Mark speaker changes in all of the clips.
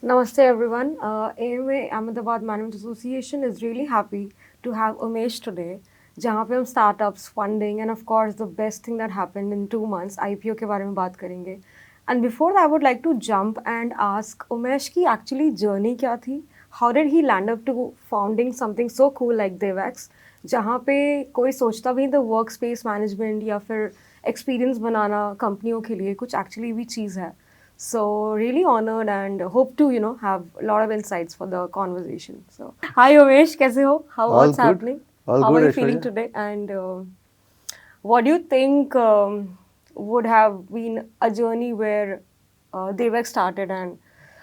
Speaker 1: Namaste everyone. AMA Ahmedabad Management Association is really happy to have Umesh today. जहाँ पे हम startups, funding and of course the best thing that happened in 2 months IPO के बारे में बात करेंगे. And before that, I would like to jump and ask Umesh की actually journey क्या थी? How did he land up to founding something so cool like DevX? जहाँ पे कोई सोचता भी नहीं था workspace management या फिर experience बनाना कंपनियों के लिए कुछ actually भी चीज़ है. So really honored and hope to have a lot of insights for the conversation. So hi Umesh, कैसे हो?
Speaker 2: All
Speaker 1: What's
Speaker 2: good.
Speaker 1: happening?
Speaker 2: All
Speaker 1: How
Speaker 2: good,
Speaker 1: are you
Speaker 2: Aishwarya.
Speaker 1: feeling today? And what do you think would have been a journey where DevX started and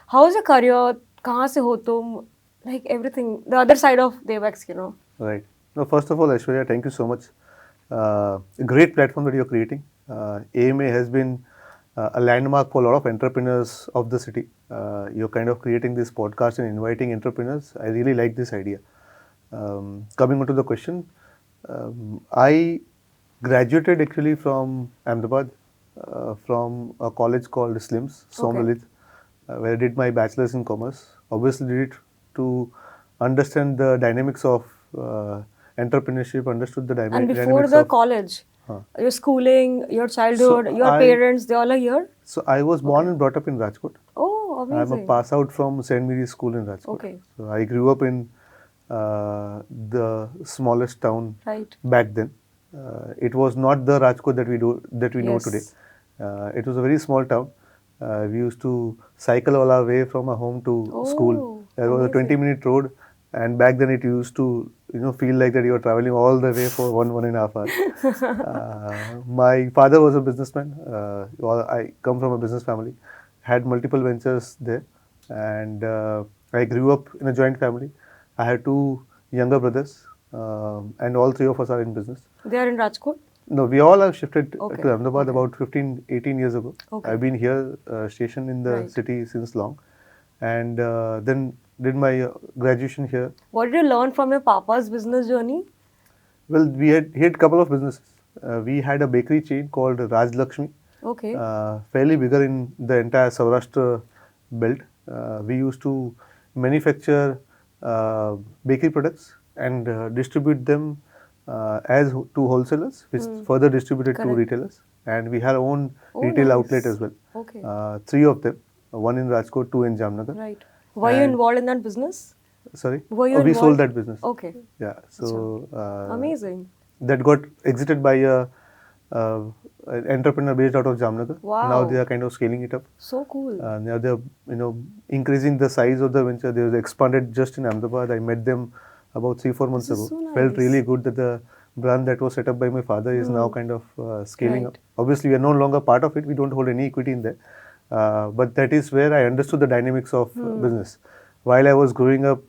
Speaker 1: how is your career? कहाँ से हो तुम? Like everything, the other side of DevX.
Speaker 2: Right. No, first of all, Aishwarya, thank you so much. A great platform that you're creating. AMA has been a landmark for a lot of entrepreneurs of the city. You're kind of creating this podcast and inviting entrepreneurs. I really like this idea. Coming on to the question, I graduated actually from Ahmedabad, from a college called SLIMS, Somlalit, where I did my bachelor's in commerce. Obviously, did it to understand the dynamics of entrepreneurship, understood the
Speaker 1: And before
Speaker 2: dynamics
Speaker 1: the
Speaker 2: of
Speaker 1: college, your schooling, your childhood, your parents, they all are here?
Speaker 2: So I was born and brought up in Rajkot.
Speaker 1: Oh,
Speaker 2: I'm a
Speaker 1: amazing.
Speaker 2: pass out from St. Mary's School in Rajkot.
Speaker 1: Okay.
Speaker 2: So I grew up in the smallest town
Speaker 1: Right.
Speaker 2: back then. It was not the Rajkot that we know today.
Speaker 1: Yes.
Speaker 2: It was a very small town. We used to cycle all our way from our home to school. There was a
Speaker 1: amazing.
Speaker 2: 20-minute road, and back then it used to feel like that you were traveling all the way for one and a half hours. My father was a businessman. I come from a business family, had multiple ventures there, and I grew up in a joint family. I had two younger brothers, and all three of us are in business.
Speaker 1: They are in Rajkot?
Speaker 2: No, we all have shifted
Speaker 1: Okay,
Speaker 2: to Ahmedabad
Speaker 1: okay.
Speaker 2: about 15, 18 years ago.
Speaker 1: Okay.
Speaker 2: I've been here stationed in the
Speaker 1: Right.
Speaker 2: city since long, and then did my graduation here.
Speaker 1: What did you learn from your papa's business journey?
Speaker 2: Well, he had a couple of businesses. We had a bakery chain called Raj Lakshmi,
Speaker 1: Okay.
Speaker 2: fairly bigger in the entire Saurashtra belt. We used to manufacture bakery products and distribute them as to wholesalers, which further distributed to
Speaker 1: Correct.
Speaker 2: retailers. And we had our own
Speaker 1: Oh,
Speaker 2: retail
Speaker 1: nice.
Speaker 2: outlet as well.
Speaker 1: Okay.
Speaker 2: Three of them, one in Rajkot, two in Jamnagar.
Speaker 1: Right. Were you
Speaker 2: And-
Speaker 1: involved in that business?
Speaker 2: Sorry?
Speaker 1: Were you
Speaker 2: We sold
Speaker 1: involved?
Speaker 2: that business.
Speaker 1: Okay.
Speaker 2: Yeah. So
Speaker 1: Amazing.
Speaker 2: that got exited by an entrepreneur based out of Jamnagar.
Speaker 1: Wow.
Speaker 2: Now they are kind of scaling it up.
Speaker 1: So cool.
Speaker 2: Now they're increasing the size of the venture. They expanded just in Ahmedabad. I met them about 3-4 months
Speaker 1: This
Speaker 2: ago.
Speaker 1: is so
Speaker 2: Felt
Speaker 1: nice.
Speaker 2: really good that the brand that was set up by my father is now kind of scaling up.
Speaker 1: Right.
Speaker 2: Obviously, we are no longer part of it. We don't hold any equity in there. But that is where I understood the dynamics of business. While I was growing up,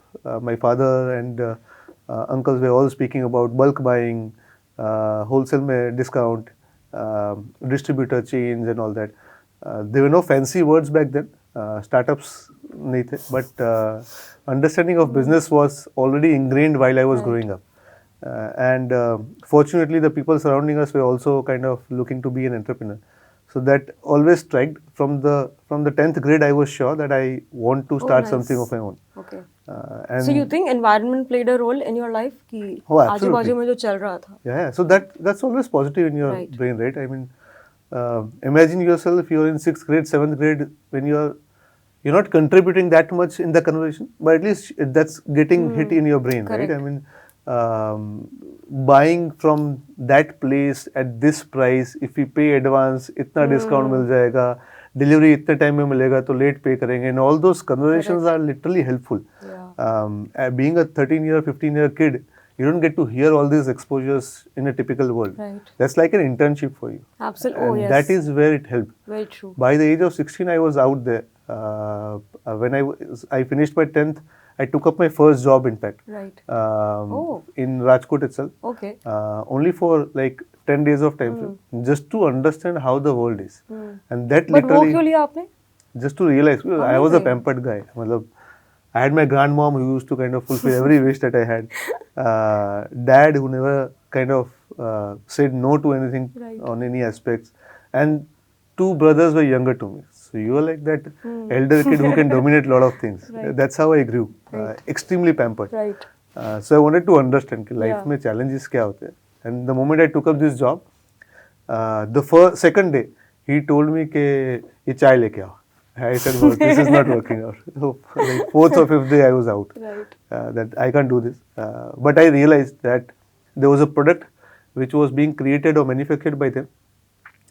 Speaker 2: my father and uncles were all speaking about bulk buying, wholesale discount, distributor chains and all that. There were no fancy words back then. Startups nahi the, but understanding of business was already ingrained while I was growing up. And fortunately, the people surrounding us were also kind of looking to be an entrepreneur. So that always struck from the 10th grade. I was sure that I want to start something
Speaker 1: nice.
Speaker 2: of my own.
Speaker 1: Okay.
Speaker 2: And
Speaker 1: So you think environment played a role in your life? कि
Speaker 2: Oh, absolutely.
Speaker 1: आजू-बाजू में जो चल रहा था.
Speaker 2: Yeah. So that's always positive in your
Speaker 1: Right.
Speaker 2: brain, right? I mean, imagine yourself you're in 6th grade, 7th grade when you're not contributing that much in the conversation, but at least that's getting hit in your brain, right?
Speaker 1: Correct.
Speaker 2: I mean, buying from that place at this price, if we pay advance, इतना discount मिल जाएगा, delivery इतने time में मिलेगा तो late pay करेंगे, and all those conversations are literally helpful.
Speaker 1: Yeah.
Speaker 2: Being a 13-year, 15-year kid, you don't get to hear all these exposures in a typical world.
Speaker 1: Right.
Speaker 2: That's like an internship for you.
Speaker 1: Absolutely.
Speaker 2: And
Speaker 1: Oh, yes.
Speaker 2: that is where it helped.
Speaker 1: Very true.
Speaker 2: By the age of 16, I was out there. When I finished my 10th, I took up my first job, in fact,
Speaker 1: Right.
Speaker 2: in Rajkot itself.
Speaker 1: Okay.
Speaker 2: Only for like 10 days of time frame, just to understand how the world is. And that
Speaker 1: But वो
Speaker 2: literally,
Speaker 1: क्यों लिया आपने?
Speaker 2: just to realize, because I was a
Speaker 1: Amazing.
Speaker 2: pampered guy. मतलब, I had my grandmom who used to kind of fulfill every wish that I had. Dad who never kind of said no to anything
Speaker 1: Right.
Speaker 2: on any aspects. And two brothers were younger to me. So you are like that elder kid who can dominate a lot of things.
Speaker 1: Right.
Speaker 2: That's how I grew.
Speaker 1: Right.
Speaker 2: Extremely pampered.
Speaker 1: Right.
Speaker 2: So I wanted to understand कि life
Speaker 1: Yeah.
Speaker 2: में challenges क्या होते हैं. And the moment I took up this job, the second day he told me कि ये चाय लेके आओ. I said, well, this is not working out. So, like fourth or fifth day I was out.
Speaker 1: Right.
Speaker 2: That I can't do this. But I realized that there was a product which was being created or manufactured by them,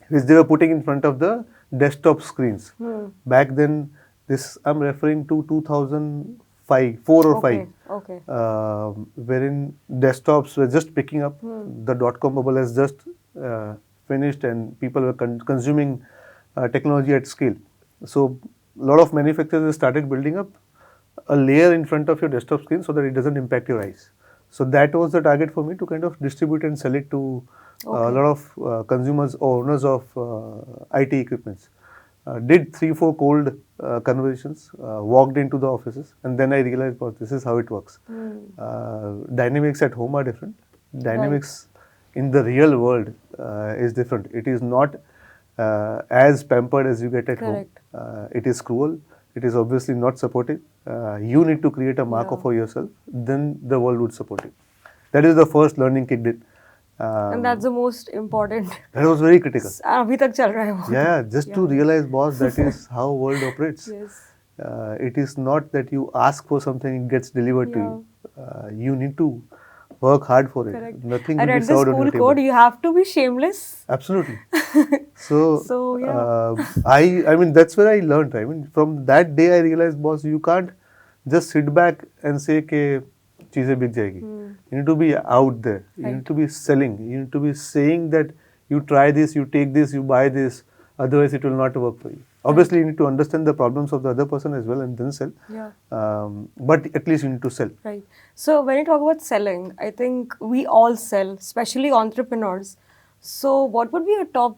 Speaker 2: which they were putting in front of the desktop screens. Back then, this I'm referring to 2005, 4 or
Speaker 1: Okay.
Speaker 2: 5,
Speaker 1: Okay.
Speaker 2: wherein desktops were just picking up. The dot-com bubble has just finished, and people were consuming technology at scale. So, a lot of manufacturers started building up a layer in front of your desktop screen so that it doesn't impact your eyes. So that was the target for me to kind of distribute and sell it to a lot of consumers or owners of IT equipments. Did 3-4 cold conversations, walked into the offices, and then I realized, well, this is how it works. Dynamics at home are different. Dynamics in the real world is different. It is not as pampered as you get at
Speaker 1: Correct.
Speaker 2: home. It is cruel. It is obviously not supportive. You need to create a marker for yourself. Then the world would support you. That is the first learning kicked in.
Speaker 1: And that's the most important.
Speaker 2: That was very critical.
Speaker 1: अभी तक चल रहा है वो.
Speaker 2: Yeah, just to realize, boss, that is how world operates.
Speaker 1: Yes.
Speaker 2: It is not that you ask for something, it gets delivered to you. You need to work hard for it.
Speaker 1: Correct.
Speaker 2: Nothing
Speaker 1: I
Speaker 2: will be
Speaker 1: read the
Speaker 2: served on
Speaker 1: school
Speaker 2: your table.
Speaker 1: code. You have to be shameless.
Speaker 2: Absolutely. So,
Speaker 1: yeah.
Speaker 2: I mean, that's where I learned. I mean, from that day, I realized, boss, you can't just sit back and say कि चीजें बिक जाएगी. You need to be out there. You need to be selling. You need to be saying that you try this, you take this, you buy this. Otherwise, it will not work for you. Obviously, you need to understand the problems of the other person as well and then sell.
Speaker 1: Yeah.
Speaker 2: But at least you need to sell.
Speaker 1: Right. So when you talk about selling, I think we all sell, especially entrepreneurs. So what would be your top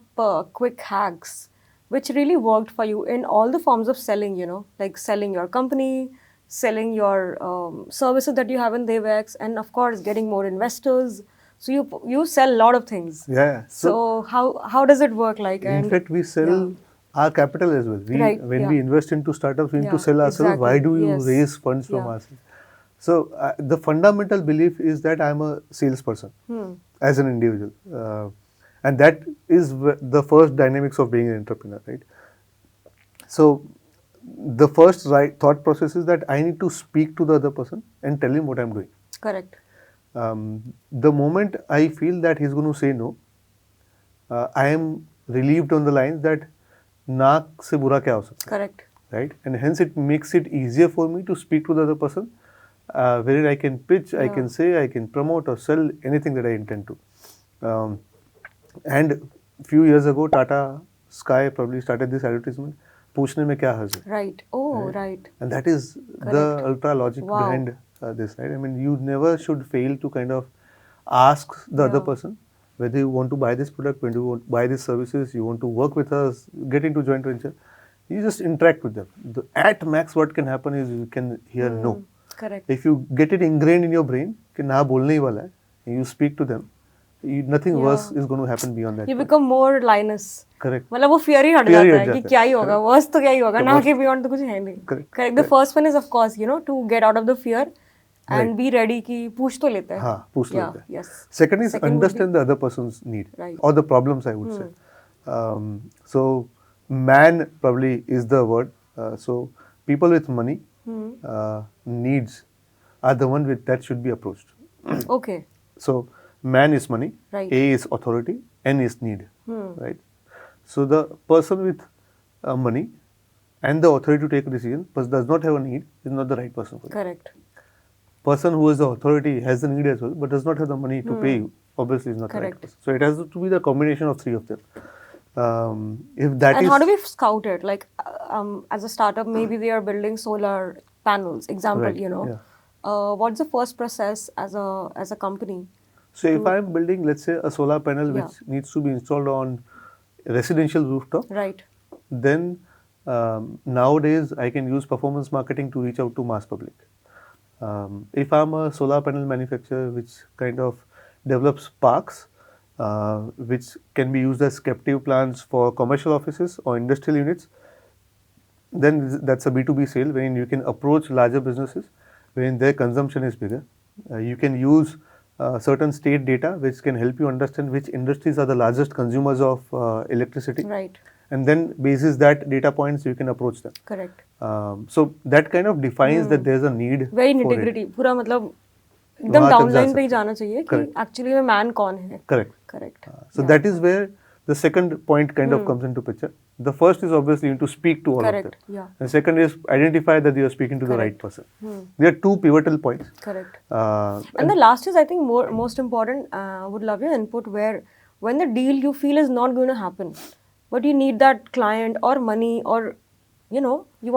Speaker 1: quick hacks which really worked for you in all the forms of selling, you know, like selling your company, selling your services that you have in DevX, and of course getting more investors. So you sell a lot of things.
Speaker 2: Yeah.
Speaker 1: So how does it work like?
Speaker 2: In fact, we sell our capital as well. When we invest into startups, we need to sell ourselves.
Speaker 1: Exactly.
Speaker 2: Why do you raise funds from ourselves? So the fundamental belief is that I'm a salesperson as an individual. And that is the first dynamics of being an entrepreneur, right? So the first thought process is that I need to speak to the other person and tell him what I'm doing.
Speaker 1: Correct.
Speaker 2: The moment I feel that he's going to say no, I am relieved on the lines that naak se bura kya ho sakta.
Speaker 1: Correct.
Speaker 2: Right? And hence it makes it easier for me to speak to the other person, wherein I can pitch, I can say, I can promote or sell anything that I intend to. And few years ago, Tata Sky probably started this advertisement, पूछने में क्या हर्ज है.
Speaker 1: Right. Oh, right.
Speaker 2: And that is the ultra logic behind this, right? I mean, you never should fail to kind of ask the other person whether you want to buy this product, when you want to buy these services, you want to work with us, get into joint venture. You just interact with them. At max, what can happen is you can hear no.
Speaker 1: Correct.
Speaker 2: If you get it ingrained in your brain कि ना बोलने ही वाला है, you speak to them, nothing worse is going to happen beyond that.
Speaker 1: You become more Linus.
Speaker 2: Correct.
Speaker 1: मतलब वो fear ही हट जाता है कि क्या ही होगा, worst तो क्या ही होगा, ना के beyond तो कुछ है नहीं. Correct. The first one is of course, you know, to get out of the fear and be ready कि पूछ तो लेते हैं.
Speaker 2: हाँ, पूछ लेते हैं.
Speaker 1: Yes.
Speaker 2: Second is understand the other person's need or the problems, I would say. So man probably is the word. So people with money, needs are the one with that should be approached.
Speaker 1: Okay.
Speaker 2: So man is money,
Speaker 1: Right.
Speaker 2: A is authority, N is need, right? So the person with money and the authority to take a decision but does not have a need is not the right person for you.
Speaker 1: Correct.
Speaker 2: Person who has the authority has the need as well but does not have the money to pay you, obviously is not the right person. So it has to be the combination of three of them. If that
Speaker 1: And
Speaker 2: is
Speaker 1: how do we scout it? Like as a startup, maybe we are building solar panels. Example,
Speaker 2: Right,
Speaker 1: you know. What's the first process as a company?
Speaker 2: So if I am building, let's say, a solar panel which needs to be installed on a residential rooftop,
Speaker 1: Right.
Speaker 2: then nowadays I can use performance marketing to reach out to mass public. If I'm a solar panel manufacturer which kind of develops parks, which can be used as captive plants for commercial offices or industrial units, then that's a B2B sale wherein you can approach larger businesses wherein their consumption is bigger. You can use certain state data which can help you understand which industries are the largest consumers of electricity.
Speaker 1: Right.
Speaker 2: And then basis that data points you can approach them.
Speaker 1: Correct.
Speaker 2: So that kind of defines that there's a need
Speaker 1: Very
Speaker 2: for it.
Speaker 1: nitty-gritty. पूरा मतलब एकदम
Speaker 2: वहाँ तक जा
Speaker 1: downline पे ही
Speaker 2: सकते हैं.
Speaker 1: जाना चाहिए कि
Speaker 2: Correct.
Speaker 1: एक्चुअली में मैन कौन है.
Speaker 2: Correct.
Speaker 1: Correct.
Speaker 2: So that is where the second point kind of comes into picture. The first is obviously to speak to all
Speaker 1: Correct.
Speaker 2: of them.
Speaker 1: Yeah.
Speaker 2: And second is identify that you are speaking to the right person. There are two pivotal points.
Speaker 1: Correct.
Speaker 2: And
Speaker 1: And the last is, I think, most important. Would love your input where when the deal you feel is not going to happen, but you need that client or money or you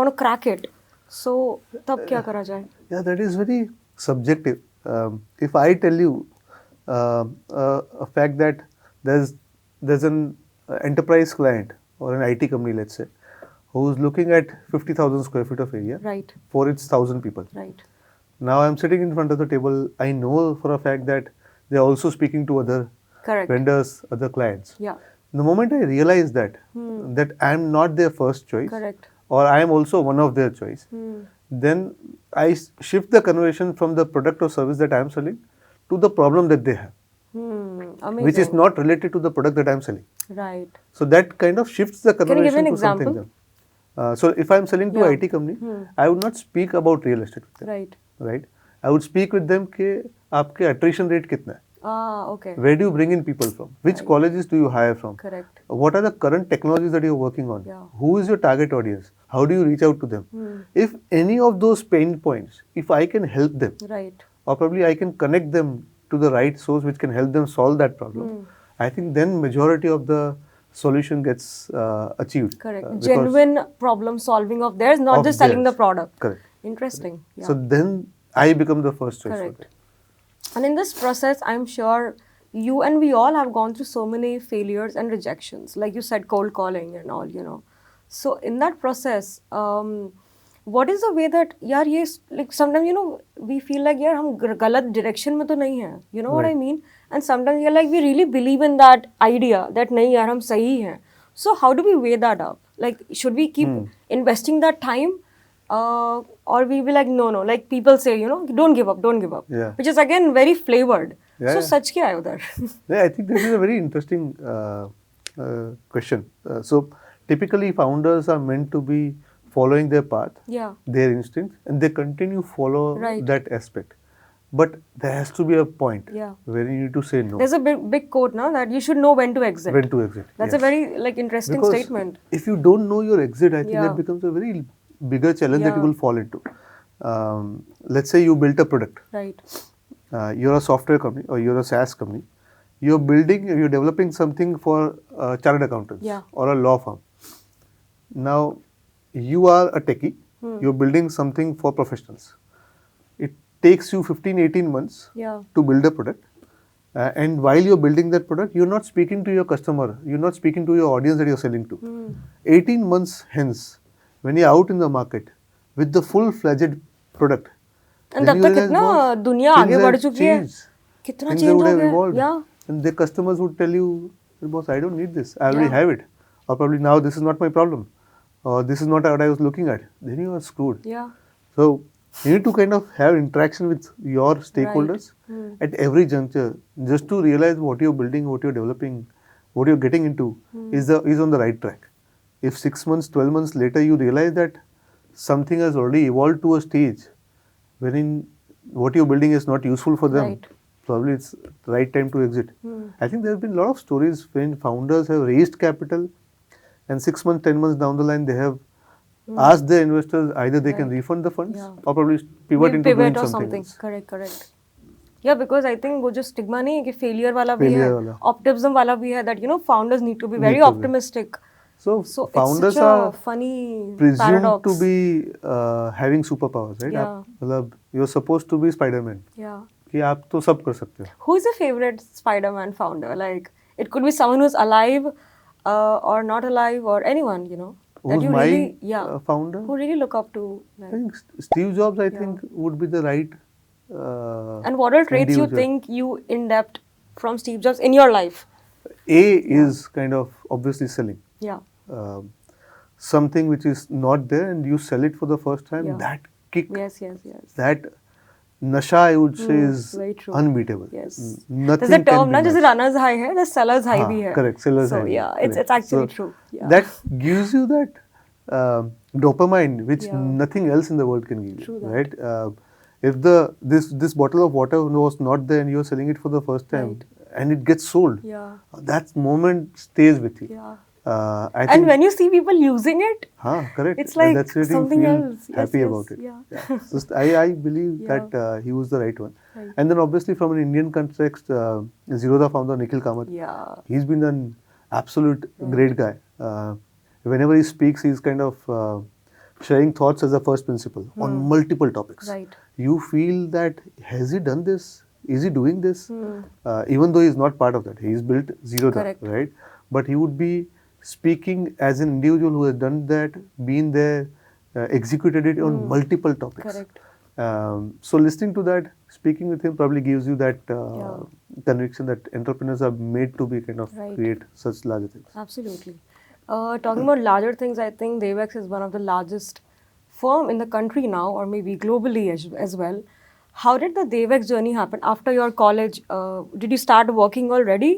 Speaker 1: want to crack it. So तब क्या करा जाए?
Speaker 2: yeah, that is very subjective. If I tell you a fact that there's an enterprise client or an IT company, let's say, who's looking at 50,000 square feet of area
Speaker 1: Right.
Speaker 2: for its 1,000 people.
Speaker 1: Right.
Speaker 2: Now I'm sitting in front of the table. I know for a fact that they're also speaking to other
Speaker 1: Correct.
Speaker 2: vendors, other clients.
Speaker 1: Yeah.
Speaker 2: The moment I realize that that I'm not their first choice,
Speaker 1: Correct.
Speaker 2: or I am also one of their choice, then I shift the conversation from the product or service that I am selling to the problem that they have,
Speaker 1: Amazing.
Speaker 2: which is not related to the product that I am selling.
Speaker 1: Right.
Speaker 2: So that kind of shifts the
Speaker 1: Can you
Speaker 2: conversation
Speaker 1: give an
Speaker 2: to something
Speaker 1: example?
Speaker 2: else. So if I am selling to
Speaker 1: Yeah.
Speaker 2: an IT company, I would not speak about real estate with them,
Speaker 1: Right.
Speaker 2: right? I would speak with them कि आपके attrition rate कितना है?
Speaker 1: Okay.
Speaker 2: Where do you bring in people from? Which colleges do you hire from?
Speaker 1: Correct.
Speaker 2: What are the current technologies that you're working on?
Speaker 1: Yeah.
Speaker 2: Who is your target audience? How do you reach out to them? If any of those pain points, if I can help them,
Speaker 1: Right.
Speaker 2: or probably I can connect them to the right source which can help them solve that problem, I think then majority of the solution gets achieved.
Speaker 1: Correct.
Speaker 2: Because
Speaker 1: Genuine problem solving of theirs, not
Speaker 2: of
Speaker 1: just selling the
Speaker 2: theirs.
Speaker 1: product.
Speaker 2: Correct.
Speaker 1: Interesting. Yeah.
Speaker 2: So then I become the first choice
Speaker 1: Correct.
Speaker 2: for them.
Speaker 1: And in this process, I'm sure you and we all have gone through so many failures and rejections. Like you said, cold calling and all. So in that process, what is the way that, yaar, ye, like sometimes, we feel like, yaar, hum galat direction mein to nahi hai. You know what I mean? And sometimes you're like, we really believe in that idea that nahi, yaar, hum sahi hai. So how do we weigh that up? Like, should we keep investing that time? Or we be like, no, like people say, don't give up.
Speaker 2: Yeah.
Speaker 1: Which is again very flavored.
Speaker 2: Yeah,
Speaker 1: So
Speaker 2: yeah.
Speaker 1: such kya hai udhar?
Speaker 2: Yeah, I think this is a very interesting question. So typically founders are meant to be following their path,
Speaker 1: Yeah.
Speaker 2: their instincts, and they continue follow
Speaker 1: Right.
Speaker 2: that aspect. But there has to be a point
Speaker 1: Yeah.
Speaker 2: where you need to say no.
Speaker 1: There's a big quote now that you should know when to exit.
Speaker 2: When to exit.
Speaker 1: That's
Speaker 2: yes.
Speaker 1: a very interesting
Speaker 2: Because
Speaker 1: statement.
Speaker 2: if you don't know your exit, I think
Speaker 1: Yeah.
Speaker 2: that becomes a very bigger challenge that you
Speaker 1: Yeah.
Speaker 2: will fall into. Let's say you built a product.
Speaker 1: Right.
Speaker 2: You're a software company or you're a SaaS company. You're developing something for chartered accountants
Speaker 1: Yeah.
Speaker 2: or a law firm. Now, you are a techie. You're building something for professionals. It takes you 15-18 months
Speaker 1: Yeah.
Speaker 2: to build a product. And while you're building that product, you're not speaking to your customer. You're not speaking to your audience that you're selling to. 18 months hence, when you're out in the market with the full-fledged product,
Speaker 1: And
Speaker 2: then
Speaker 1: तब
Speaker 2: you
Speaker 1: तक
Speaker 2: realize,
Speaker 1: कितना
Speaker 2: boss,
Speaker 1: दुनिया
Speaker 2: things
Speaker 1: आगे
Speaker 2: have
Speaker 1: बढ़ चुकी है.
Speaker 2: changed.
Speaker 1: कितना
Speaker 2: Things
Speaker 1: change
Speaker 2: would
Speaker 1: हो
Speaker 2: have
Speaker 1: गया.
Speaker 2: evolved.
Speaker 1: Yeah.
Speaker 2: And the customers would tell you, boss, I don't need this. I already
Speaker 1: Yeah.
Speaker 2: have it. Or probably now this is not my problem. Or this is not what I was looking at. Then you are screwed.
Speaker 1: Yeah.
Speaker 2: So you need to kind of have interaction with your stakeholders at every juncture just to realize what you're building, what you're developing, what you're getting into is on the right track. If 6 months, 12 months later you realize that something has already evolved to a stage wherein what you're building is not useful for them,
Speaker 1: Right.
Speaker 2: probably it's the right time to exit. I think there have been a lot of stories when founders have raised capital and 6 months, 10 months down the line they have asked their investors either they can refund the funds
Speaker 1: Yeah.
Speaker 2: or probably pivot into doing
Speaker 1: or
Speaker 2: something else.
Speaker 1: Correct. Yeah, because I think वो जो stigma नहीं है कि failure वाला भी है,
Speaker 2: Failure वाला.
Speaker 1: optimism वाला भी है, that founders need to be very
Speaker 2: Need to be.
Speaker 1: optimistic.
Speaker 2: So,
Speaker 1: So
Speaker 2: founders
Speaker 1: it's such a
Speaker 2: are
Speaker 1: funny
Speaker 2: presumed
Speaker 1: paradox.
Speaker 2: to be having superpowers, right?
Speaker 1: Yeah.
Speaker 2: मतलब you're supposed to be Spider-Man.
Speaker 1: Yeah.
Speaker 2: कि आप तो सब कर सकते हो.
Speaker 1: Who is your favorite Spider-Man founder? Like, it could be someone who's alive or not alive or anyone, that
Speaker 2: Who's
Speaker 1: you
Speaker 2: my
Speaker 1: really,
Speaker 2: founder?
Speaker 1: who really look up to.
Speaker 2: I
Speaker 1: Like.
Speaker 2: think Steve Jobs, I think, would be the right.
Speaker 1: And what are traits you
Speaker 2: individual.
Speaker 1: think you in-depth from Steve Jobs in your life?
Speaker 2: A is kind of obviously selling.
Speaker 1: Yeah.
Speaker 2: something which is not there and you sell it for the first time,
Speaker 1: Yeah.
Speaker 2: that kick,
Speaker 1: Yes.
Speaker 2: that nasha, I would say, is
Speaker 1: Very true.
Speaker 2: unbeatable.
Speaker 1: Yes.
Speaker 2: Nothing
Speaker 1: There's a
Speaker 2: can
Speaker 1: term,
Speaker 2: be
Speaker 1: na, जैसे
Speaker 2: matched.
Speaker 1: runner's high है, the seller's high भी है.
Speaker 2: Correct, seller's
Speaker 1: So
Speaker 2: high.
Speaker 1: yeah,
Speaker 2: Correct.
Speaker 1: it's actually
Speaker 2: So
Speaker 1: true. Yeah.
Speaker 2: that gives you that dopamine which
Speaker 1: Yeah.
Speaker 2: nothing else in the world can give you.
Speaker 1: True that.
Speaker 2: Right? If this bottle of water was not there and you're selling it for the first time
Speaker 1: Right.
Speaker 2: and it gets sold,
Speaker 1: Yeah.
Speaker 2: that moment stays with you.
Speaker 1: Yeah.
Speaker 2: I
Speaker 1: And
Speaker 2: think,
Speaker 1: when you see people using it,
Speaker 2: correct.
Speaker 1: it's like
Speaker 2: that's what you
Speaker 1: something
Speaker 2: feel
Speaker 1: else. Yes,
Speaker 2: happy
Speaker 1: yes,
Speaker 2: about it.
Speaker 1: yeah.
Speaker 2: So I believe
Speaker 1: Yeah.
Speaker 2: that he was the right one.
Speaker 1: Right.
Speaker 2: And then obviously from an Indian context, Zerodha founder Nikhil Kamath,
Speaker 1: Yeah.
Speaker 2: he's been an absolute great guy. Whenever he speaks, he's kind of sharing thoughts as a first principle on multiple topics.
Speaker 1: Right.
Speaker 2: You feel that, has he done this? Is he doing this? Even though he's not part of that, he's built Zerodha,
Speaker 1: Correct.
Speaker 2: right? But he would be speaking as an individual who has done that, been there, executed it on multiple topics.
Speaker 1: Correct.
Speaker 2: So listening to that, speaking with him probably gives you that
Speaker 1: Yeah.
Speaker 2: conviction that entrepreneurs are made to be kind of
Speaker 1: Right.
Speaker 2: create such larger things.
Speaker 1: Absolutely. Talking about larger things, I think DevX is one of the largest firm in the country now, or maybe globally as well. How did the DevX journey happen after your college? Did you start working already,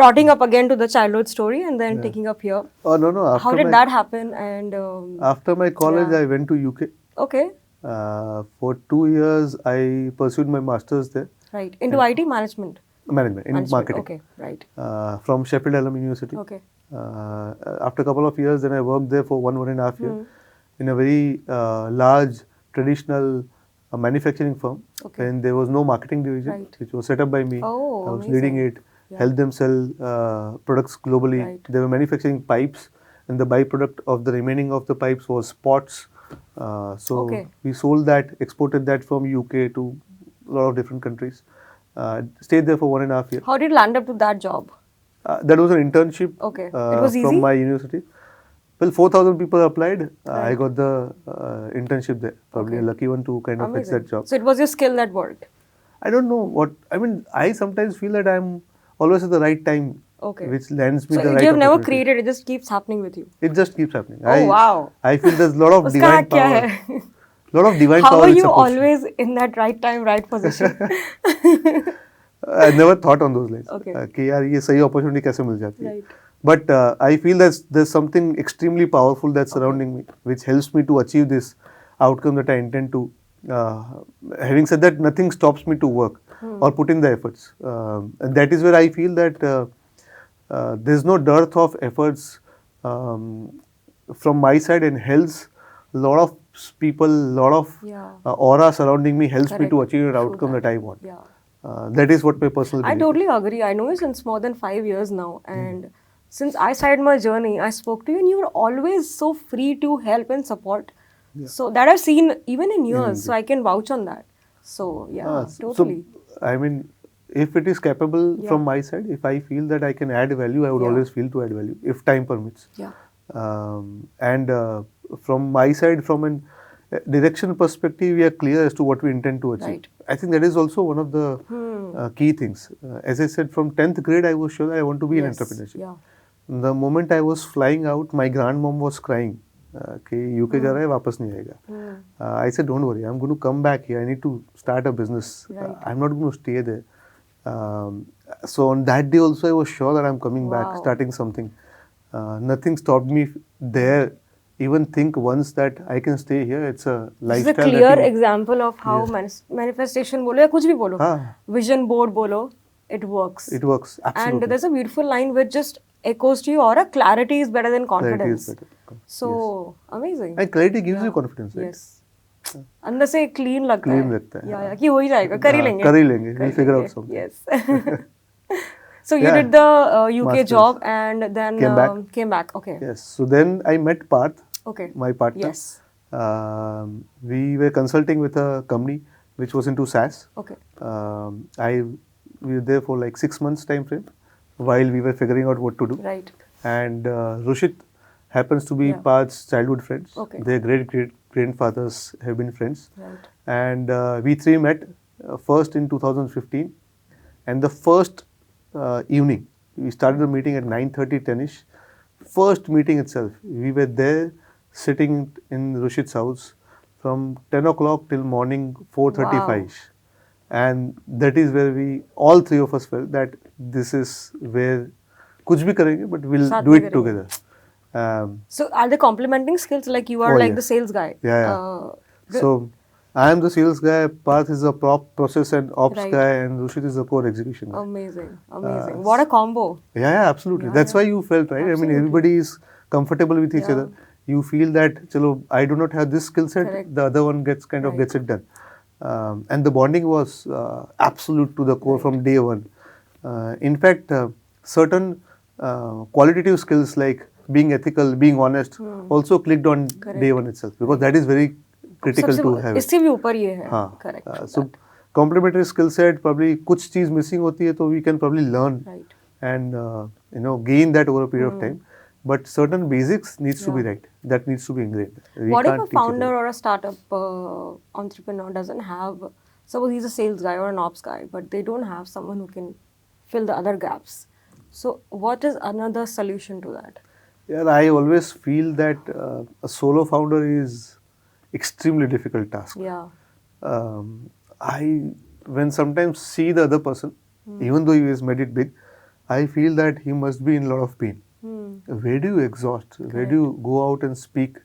Speaker 1: rotting up again to the childhood story, and then taking up here?
Speaker 2: Oh no!
Speaker 1: How did that happen? And
Speaker 2: After my college,
Speaker 1: yeah.
Speaker 2: I went to UK.
Speaker 1: Okay,
Speaker 2: For 2 years, I pursued my masters there.
Speaker 1: right, into IT management.
Speaker 2: Management, in marketing.
Speaker 1: Okay, right.
Speaker 2: From Sheffield Hallam University.
Speaker 1: Okay.
Speaker 2: After a couple of years, then I worked there for 1.5 years in a very large traditional manufacturing firm.
Speaker 1: Okay.
Speaker 2: And there was no marketing division,
Speaker 1: Right.
Speaker 2: which was set up by me.
Speaker 1: Oh,
Speaker 2: I was
Speaker 1: amazing.
Speaker 2: leading it,
Speaker 1: Yeah.
Speaker 2: helped them sell products globally.
Speaker 1: Right.
Speaker 2: They were manufacturing pipes, and the byproduct of the remaining of the pipes was pots. So
Speaker 1: Okay.
Speaker 2: we sold that, exported that from UK to a lot of different countries. Stayed there for 1.5 years.
Speaker 1: How did you land up to that job?
Speaker 2: That was an internship
Speaker 1: Okay. It was easy?
Speaker 2: from my university. Well, 4,000 people applied. I
Speaker 1: Right.
Speaker 2: got the internship there. Probably
Speaker 1: Okay.
Speaker 2: a lucky one to kind of fetch that job.
Speaker 1: So it was your skill that worked.
Speaker 2: I don't know what, I mean, I sometimes feel that I'm always at the right time,
Speaker 1: Okay.
Speaker 2: which lands me
Speaker 1: So
Speaker 2: the right
Speaker 1: you have never
Speaker 2: opportunity.
Speaker 1: created; it just keeps happening with you.
Speaker 2: It just keeps happening.
Speaker 1: Oh, wow.
Speaker 2: I feel there's a lot of
Speaker 1: उसका
Speaker 2: divine
Speaker 1: क्या
Speaker 2: power.
Speaker 1: है?
Speaker 2: Lot of divine
Speaker 1: How
Speaker 2: power
Speaker 1: are
Speaker 2: which
Speaker 1: you
Speaker 2: supports me.
Speaker 1: always in that right time, right position?
Speaker 2: I never thought on those lines.
Speaker 1: Okay.
Speaker 2: कि यार ये सही opportunity कैसे मिल जाती है.
Speaker 1: Right.
Speaker 2: But I feel there's something extremely powerful that's surrounding me, which helps me to achieve this outcome that I intend to. Having said that, nothing stops me to work or put in the efforts. And that is where I feel that there's no dearth of efforts from my side, and helps a lot of people, a lot of
Speaker 1: Yeah.
Speaker 2: aura surrounding me helps me
Speaker 1: Correct.
Speaker 2: to achieve an
Speaker 1: True
Speaker 2: outcome that I want.
Speaker 1: Yeah.
Speaker 2: That is what my personal
Speaker 1: I
Speaker 2: belief is.
Speaker 1: totally agree. I know you since more than 5 years now, and since I started my journey, I spoke to you, and you were always so free to help and support. So that I've seen even in yours, so I can vouch on that. So yeah, totally.
Speaker 2: So, I mean, if it is capable from my side, if I feel that I can add value, I would
Speaker 1: Yeah.
Speaker 2: always feel to add value if time permits.
Speaker 1: Yeah.
Speaker 2: And from my side, from an direction perspective, we are clear as to what we intend to achieve.
Speaker 1: Right.
Speaker 2: I think that is also one of the key things. As I said, from 10th grade, I was sure that I want to be in
Speaker 1: Yes.
Speaker 2: entrepreneurship.
Speaker 1: Yeah.
Speaker 2: The moment I was flying out, my grandmom was crying कि UK जा रहा है, वापस नहीं आएगा. I said, don't worry, I'm going to come back here. I need to start a business.
Speaker 1: Right.
Speaker 2: I'm not going to stay there. So on that day also, I was sure that I'm coming back,
Speaker 1: Wow.
Speaker 2: starting something. Nothing stopped me there. Even think once that I can stay here. It's a
Speaker 1: This is
Speaker 2: lifestyle.
Speaker 1: a clear
Speaker 2: that you-
Speaker 1: example of how manifestation बोलो या कुछ भी बोलो,
Speaker 2: हाँ.
Speaker 1: vision board बोलो, it works.
Speaker 2: It works, absolutely.
Speaker 1: And there's a beautiful line which just echoes to you, or a clarity is better than
Speaker 2: Clarity
Speaker 1: confidence.
Speaker 2: is better.
Speaker 1: So amazing.
Speaker 2: And clarity gives you confidence, right?
Speaker 1: Yes. अंदर से clean लगता है.
Speaker 2: Clean लगता है,
Speaker 1: या कि हो ही जाएगा, कर ही लेंगे.
Speaker 2: कर ही लेंगे.
Speaker 1: कर
Speaker 2: We'll figure out
Speaker 1: लेंगे.
Speaker 2: something.
Speaker 1: Yes. So you
Speaker 2: Yeah.
Speaker 1: did the UK
Speaker 2: Masters.
Speaker 1: job and then
Speaker 2: Came back.
Speaker 1: Okay.
Speaker 2: Yes. So then I met Parth,
Speaker 1: Okay.
Speaker 2: my partner.
Speaker 1: Yes.
Speaker 2: We were consulting with a company which was into SaaS.
Speaker 1: Okay.
Speaker 2: We were there for like 6 months time frame while we were figuring out what to do.
Speaker 1: Right.
Speaker 2: And Rushit happens to be
Speaker 1: Yeah.
Speaker 2: Parth's childhood friends.
Speaker 1: Okay.
Speaker 2: Their great grandfathers have been friends.
Speaker 1: Right.
Speaker 2: And we three met first in 2015. And the first evening, we started the meeting at 9:30, 10ish. First meeting itself, we were there sitting in Rushit's house from 10 o'clock till morning 4:35. And that is where we, all three of us felt that this is where kuch bhi karenge, but we'll
Speaker 1: साथ
Speaker 2: do
Speaker 1: में
Speaker 2: it
Speaker 1: करेंगे.
Speaker 2: together.
Speaker 1: So are they complementing skills? Like you are
Speaker 2: Oh,
Speaker 1: like
Speaker 2: yes.
Speaker 1: the sales guy.
Speaker 2: Yeah. So I am the sales guy, Parth is the process and ops
Speaker 1: Right.
Speaker 2: guy, and Rushit is the core execution guy.
Speaker 1: Amazing. What a combo.
Speaker 2: Yeah, absolutely. That's why you felt, right? I mean,
Speaker 1: Absolutely.
Speaker 2: everybody is comfortable with each other. You feel that, chalo, I do not have this skill set,
Speaker 1: Correct.
Speaker 2: the other one gets gets it done. And the bonding was absolute to the core from day one. In fact, certain qualitative skills like being ethical, being honest, also clicked on day one itself, because that is very critical to have.
Speaker 1: इससे भी ऊपर ये है.
Speaker 2: हाँ.
Speaker 1: Correct.
Speaker 2: So complementary skill set, probably कुछ चीज missing होती है, तो we can probably learn
Speaker 1: Right.
Speaker 2: and gain that over a period of time. But certain basics needs to be right. That needs to be ingrained.
Speaker 1: What if a founder or a startup entrepreneur doesn't have, suppose he's a sales guy or an ops guy, but they don't have someone who can fill the other gaps. So what is another solution to that?
Speaker 2: Yeah, I always feel that a solo founder is extremely difficult task.
Speaker 1: Yeah.
Speaker 2: I, when sometimes see the other person, even though he has made it big, I feel that he must be in a lot of pain. Where do you exhaust? Where do you go out and speak?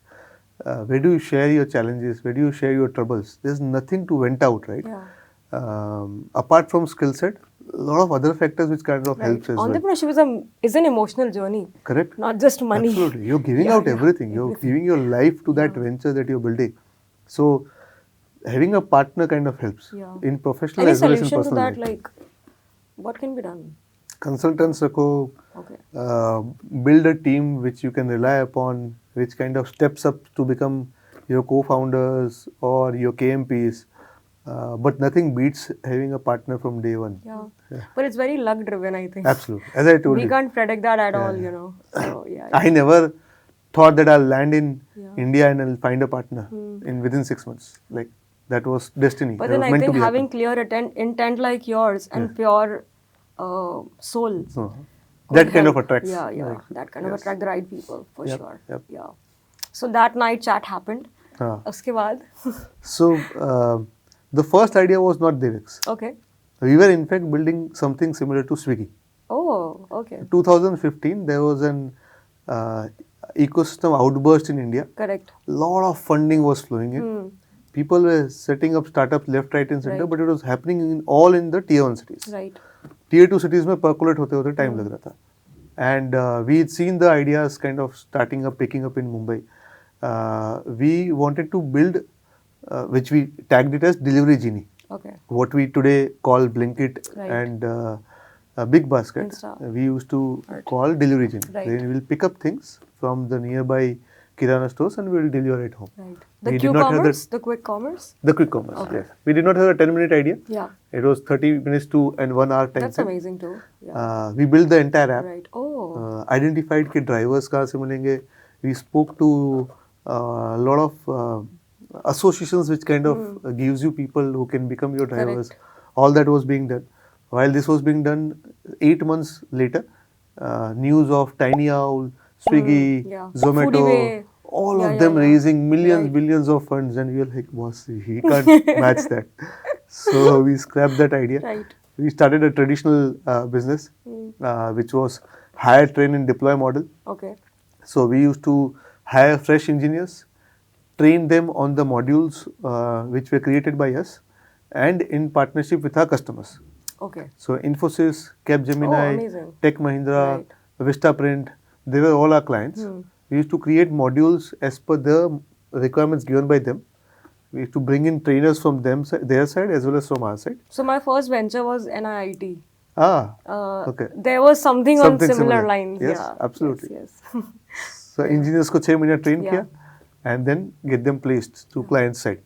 Speaker 2: Where do you share your challenges? Where do you share your troubles? There's nothing to vent out, right?
Speaker 1: Yeah.
Speaker 2: Apart from skill set, a lot of other factors which kind of helps as well.
Speaker 1: Entrepreneurship is an emotional journey.
Speaker 2: Correct.
Speaker 1: Not just money.
Speaker 2: Absolutely. You're giving out everything. You're giving your life to that venture that you're building. So having a partner kind of helps in professional
Speaker 1: Any
Speaker 2: as well as in
Speaker 1: solution to
Speaker 2: personal
Speaker 1: that?
Speaker 2: life.
Speaker 1: Like, what can be done?
Speaker 2: Consultants rako,
Speaker 1: Okay.
Speaker 2: build a team which you can rely upon, which kind of steps up to become your co-founders or your KMPs. But nothing beats having a partner from day one.
Speaker 1: Yeah. But it's very luck driven, I think.
Speaker 2: Absolutely. As I told
Speaker 1: We
Speaker 2: you.
Speaker 1: can't predict that at all, you know. So, yeah.
Speaker 2: I never thought that I'll land in India and I'll find a partner in within 6 months. Like, that was destiny.
Speaker 1: But
Speaker 2: that
Speaker 1: then
Speaker 2: was
Speaker 1: I
Speaker 2: meant
Speaker 1: think
Speaker 2: to be
Speaker 1: having
Speaker 2: happen.
Speaker 1: clear intent like yours and pure soul.
Speaker 2: That kind of attracts.
Speaker 1: Yeah. That kind of attract the right people, for sure.
Speaker 2: Yep.
Speaker 1: Yeah. So that night chat happened. Uske baad?
Speaker 2: So, the first idea was not DevX.
Speaker 1: Okay.
Speaker 2: We were in fact building something similar to Swiggy.
Speaker 1: Oh, okay.
Speaker 2: 2015, there was an ecosystem outburst in India.
Speaker 1: Correct.
Speaker 2: A lot of funding was flowing in. People were setting up startups left, right and center, but it was happening all in the tier 1 cities.
Speaker 1: Right.
Speaker 2: Tier 2 cities में percolate होते time लग रहा था. And we had seen the ideas kind of starting up, picking up in Mumbai. We wanted to build, which we tagged it as Delivery Genie.
Speaker 1: Okay.
Speaker 2: What we today call Blinkit and Big Basket,
Speaker 1: Insta.
Speaker 2: we used to call Delivery Genie.
Speaker 1: Right.
Speaker 2: Then we will pick up things from the nearby Kirana stores and we will deliver it home.
Speaker 1: Right. The
Speaker 2: We
Speaker 1: Q
Speaker 2: did not have
Speaker 1: commerce, the quick commerce.
Speaker 2: The quick commerce, yes. We did not have a 10-minute idea.
Speaker 1: Yeah.
Speaker 2: It was 30 minutes to and 1 hour time.
Speaker 1: That's amazing too. Yeah.
Speaker 2: We built the entire app.
Speaker 1: Right. Oh.
Speaker 2: Identified कि drivers कहाँ से मिलेंगे. We spoke to a lot of associations which kind of gives you people who can become your drivers.
Speaker 1: Correct.
Speaker 2: All that was being done. While this was being done, 8 months later, news of Tiny Owl, Swiggy, Zomato,
Speaker 1: Foodieway.
Speaker 2: all of them raising millions, billions of funds, and we were like, boss, he can't match that. So we scrapped that idea.
Speaker 1: Right.
Speaker 2: We started a traditional business, which was hire, train, and deploy model.
Speaker 1: Okay.
Speaker 2: So we used to hire fresh engineers, train them on the modules which were created by us, and in partnership with our customers.
Speaker 1: Okay.
Speaker 2: So Infosys, Capgemini, Tech Mahindra, Vistaprint, they were all our clients. We used to create modules as per the requirements given by them. We used to bring in trainers from their side as well as from our side.
Speaker 1: So my first venture was NIIT.
Speaker 2: Okay.
Speaker 1: There was something on similar lines.
Speaker 2: Yes,
Speaker 1: yeah.
Speaker 2: absolutely.
Speaker 1: Yes.
Speaker 2: So engineers को 6 महीने train किया and then get them placed to client side.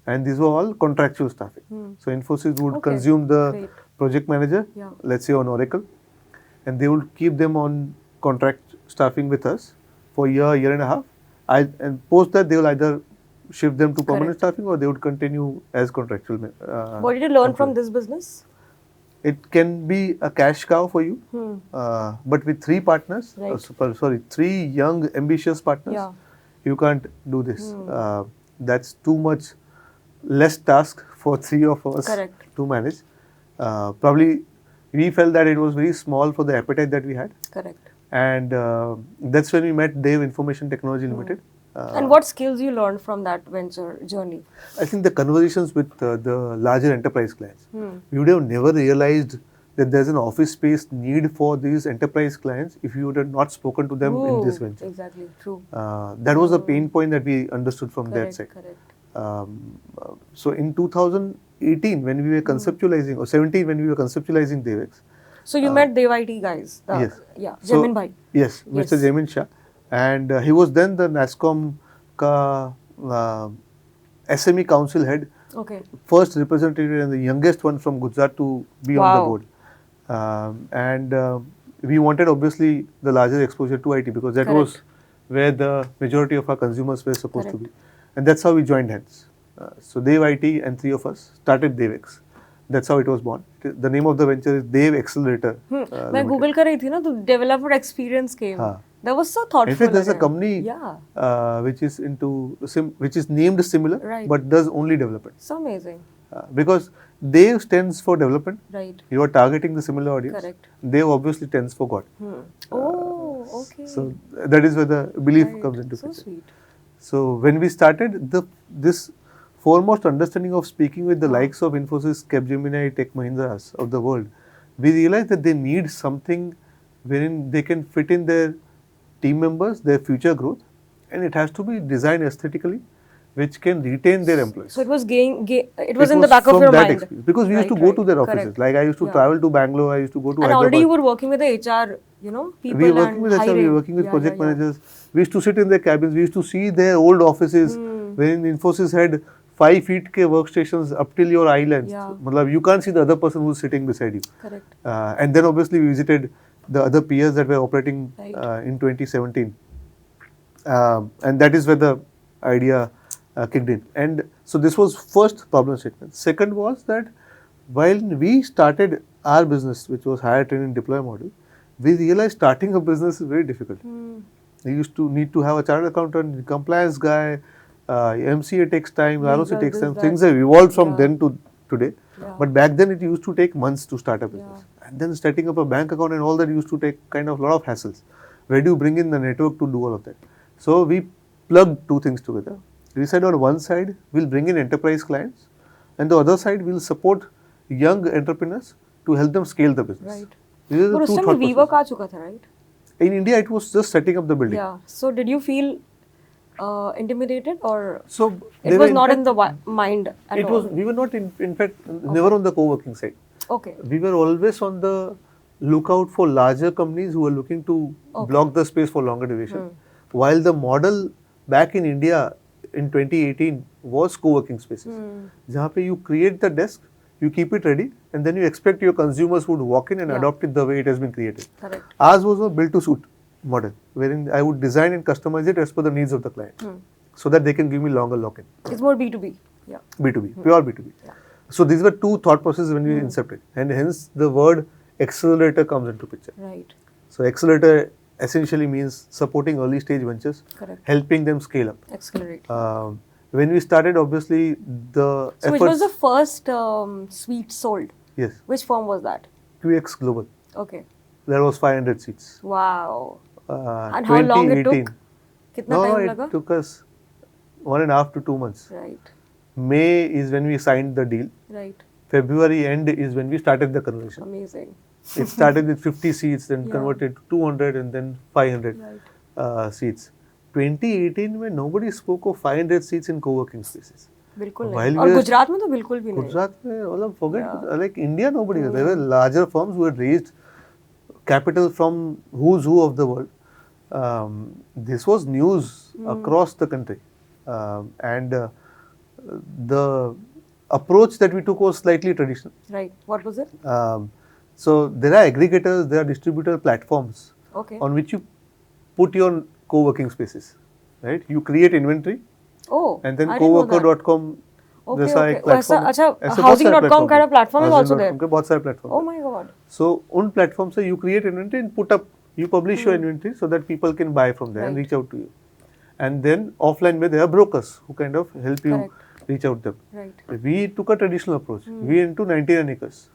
Speaker 2: And these were all contractual staffing. So Infosys would consume the project manager, let's say on Oracle, and they would keep them on contract staffing with us for a year and a half. And post that, they will either shift them to permanent staffing or they would continue as contractual.
Speaker 1: What did you learn from this business?
Speaker 2: It can be a cash cow for you, but with 3 partners, 3 young, ambitious partners, you can't do this. That's too much less task for three of us
Speaker 1: Correct.
Speaker 2: to manage. Probably we felt that it was very small for the appetite that we had,
Speaker 1: Correct.
Speaker 2: and that's when we met Dev Information Technology Limited.
Speaker 1: And what skills you learned from that venture journey?
Speaker 2: I think the conversations with the larger enterprise clients, we would have never realized that there's an office space need for these enterprise clients if you would have not spoken to them in this venture.
Speaker 1: Exactly, true.
Speaker 2: That was a pain point that we understood from their side.
Speaker 1: Correct.
Speaker 2: So in 2018, when we were conceptualizing, or 17, when we were conceptualizing DevX.
Speaker 1: So you met Dev IT guys?
Speaker 2: Yes.
Speaker 1: Yeah,
Speaker 2: So,
Speaker 1: Jamin bhai.
Speaker 2: Yes, Mr. Jamin Shah. And he was then the NASSCOM ka SME council head.
Speaker 1: Okay.
Speaker 2: First representative and the youngest one from Gujarat to be on the board. And we wanted obviously the larger exposure to IT because that was where the majority of our consumers were supposed to be. And that's how we joined hands. So Dev IT and three of us started DevX. That's how it was born. The name of the venture is Dev Accelerator.
Speaker 1: मैं Google कर रही थी ना तो developer experience came. That was so thoughtful.
Speaker 2: In fact, there's a company which is named similar but does only development.
Speaker 1: So amazing.
Speaker 2: Because Dev stands for development.
Speaker 1: Right.
Speaker 2: You are targeting the similar audience.
Speaker 1: Correct.
Speaker 2: Dev obviously stands for God.
Speaker 1: Oh, okay.
Speaker 2: So that is where the belief comes into picture.
Speaker 1: So sweet.
Speaker 2: So when we started, this foremost understanding of speaking with the likes of Infosys, Capgemini, Tech Mahindras of the world, we realized that they need something wherein they can fit in their team members, their future growth, and it has to be designed aesthetically, which can retain their employees.
Speaker 1: So it was it was in the back of your mind.
Speaker 2: Experience. Because we used to go to their offices. Correct. Like I used to travel to Bangalore, I used to go to
Speaker 1: And
Speaker 2: Hyderabad.
Speaker 1: already you were working with the HR, people
Speaker 2: we were working with HR, we were working with project managers. We used to sit in their cabins, we used to see their old offices, wherein Infosys had 5 feet ke workstations up till your eye length. You can't see the other person who's sitting beside you.
Speaker 1: Correct.
Speaker 2: And then obviously we visited the other peers that were operating in 2017. And that is where the idea kicked in. And so this was first problem statement. Second was that while we started our business, which was hire, train and deploy model, we realized starting a business is very difficult. You used to need to have a chartered accountant, compliance guy, MCA takes time, ROC takes time. Things have evolved from then to today. But back then it used to take months to start a business. And then setting up a bank account and all that used to take kind of a lot of hassles. Where do you bring in the network to do all of that? So we plugged two things together. We said on one side, we'll bring in enterprise clients, and the other side, we'll support young entrepreneurs to help them scale the business.
Speaker 1: Right.
Speaker 2: These are the two thought
Speaker 1: WeWork aa chuka tha, right?
Speaker 2: In India, it was just setting up the building.
Speaker 1: Yeah. So did you feel intimidated or
Speaker 2: so
Speaker 1: it was not in the mind at all?
Speaker 2: We were not, in fact, never on the co-working side.
Speaker 1: Okay.
Speaker 2: We were always on the lookout for larger companies who were looking to block the space for longer duration. While the model back in India in 2018 was co-working spaces. Jahan pe you create the desk, you keep it ready, and then you expect your consumers would walk in and adopt it the way it has been created.
Speaker 1: Correct.
Speaker 2: Ours was a build to suit model, wherein I would design and customize it as per the needs of the client, so that they can give me longer lock-in.
Speaker 1: It's more B2B. Yeah.
Speaker 2: B2B, pure B2B. Yeah. So these were two thought processes when we incepted, and hence the word accelerator comes into picture.
Speaker 1: Right.
Speaker 2: So accelerator essentially means supporting early stage ventures, helping them scale up.
Speaker 1: Accelerate.
Speaker 2: When we started, obviously, the
Speaker 1: So which was the first suite sold?
Speaker 2: Yes.
Speaker 1: Which firm was that?
Speaker 2: QX Global.
Speaker 1: Okay.
Speaker 2: There was 500 seats.
Speaker 1: Wow. And how long it took? Kitna time laga?
Speaker 2: It took us 1.5 to 2 months.
Speaker 1: Right.
Speaker 2: May is when we signed the deal.
Speaker 1: Right.
Speaker 2: February end is when we started the conversion.
Speaker 1: Amazing.
Speaker 2: It started with 50 seats, then converted to 200 and then 500 seats. 2018 when nobody spoke of 500 seats in co-working spaces.
Speaker 1: बिल्कुल नहीं. और गुजरात में तो बिल्कुल भी नहीं.
Speaker 2: गुजरात में forget like India, nobody. There were larger firms who had raised capital from who's who of the world. This was news across the country, and the approach that we took was slightly traditional.
Speaker 1: Right. What was it?
Speaker 2: So there are aggregators, there are distributor platforms on which you put your co-working spaces, right? You create inventory, and then coworker.com.
Speaker 1: platform. Housing.com kind of platform is also there.
Speaker 2: बहुत सारे platform.
Speaker 1: Oh my God.
Speaker 2: So उन platform से you create inventory and put up, you publish your inventory so that people can buy from there and reach out to you. And then offline where there are brokers who kind of help you
Speaker 1: Correct.
Speaker 2: reach out them.
Speaker 1: Right.
Speaker 2: We took a traditional approach. We into 99 acres.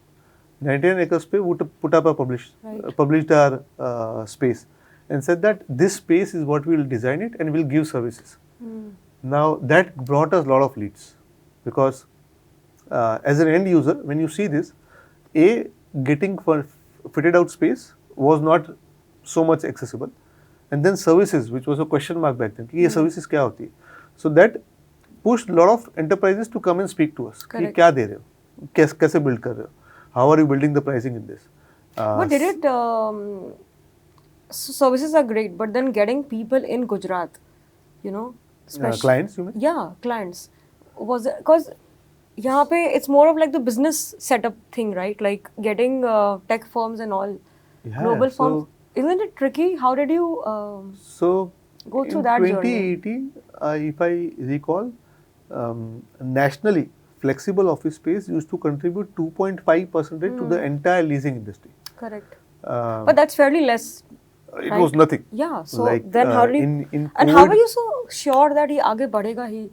Speaker 2: 99 acres pe put up a
Speaker 1: Right.
Speaker 2: published our space and said that this space is what we will design it and we'll give services. Now that brought us a lot of leads because as an end user, when you see this, getting for fitted out space was not so much accessible, and then services, which was a question mark back then, कि ये services क्या होती है? So that pushed a lot of enterprises to come and speak to us. कि क्या दे रहे हो? कैसे build कर रहे हो? How are you building the pricing in this?
Speaker 1: But did it? Services are great, but then getting people in Gujarat, you know,
Speaker 2: clients, you mean?
Speaker 1: Yeah, clients. Was it because यहाँ पे it's more of like the business setup thing, right? Like getting tech firms and all, global firms. Isn't it tricky? How did you go through that journey?
Speaker 2: In 2018, if I recall, nationally, flexible office space used to contribute 2.5% to the entire leasing industry.
Speaker 1: Correct. But that's fairly less.
Speaker 2: It was nothing.
Speaker 1: Yeah. So
Speaker 2: like,
Speaker 1: then how did you, and how are you so sure that he आगे बढ़ेगा ही?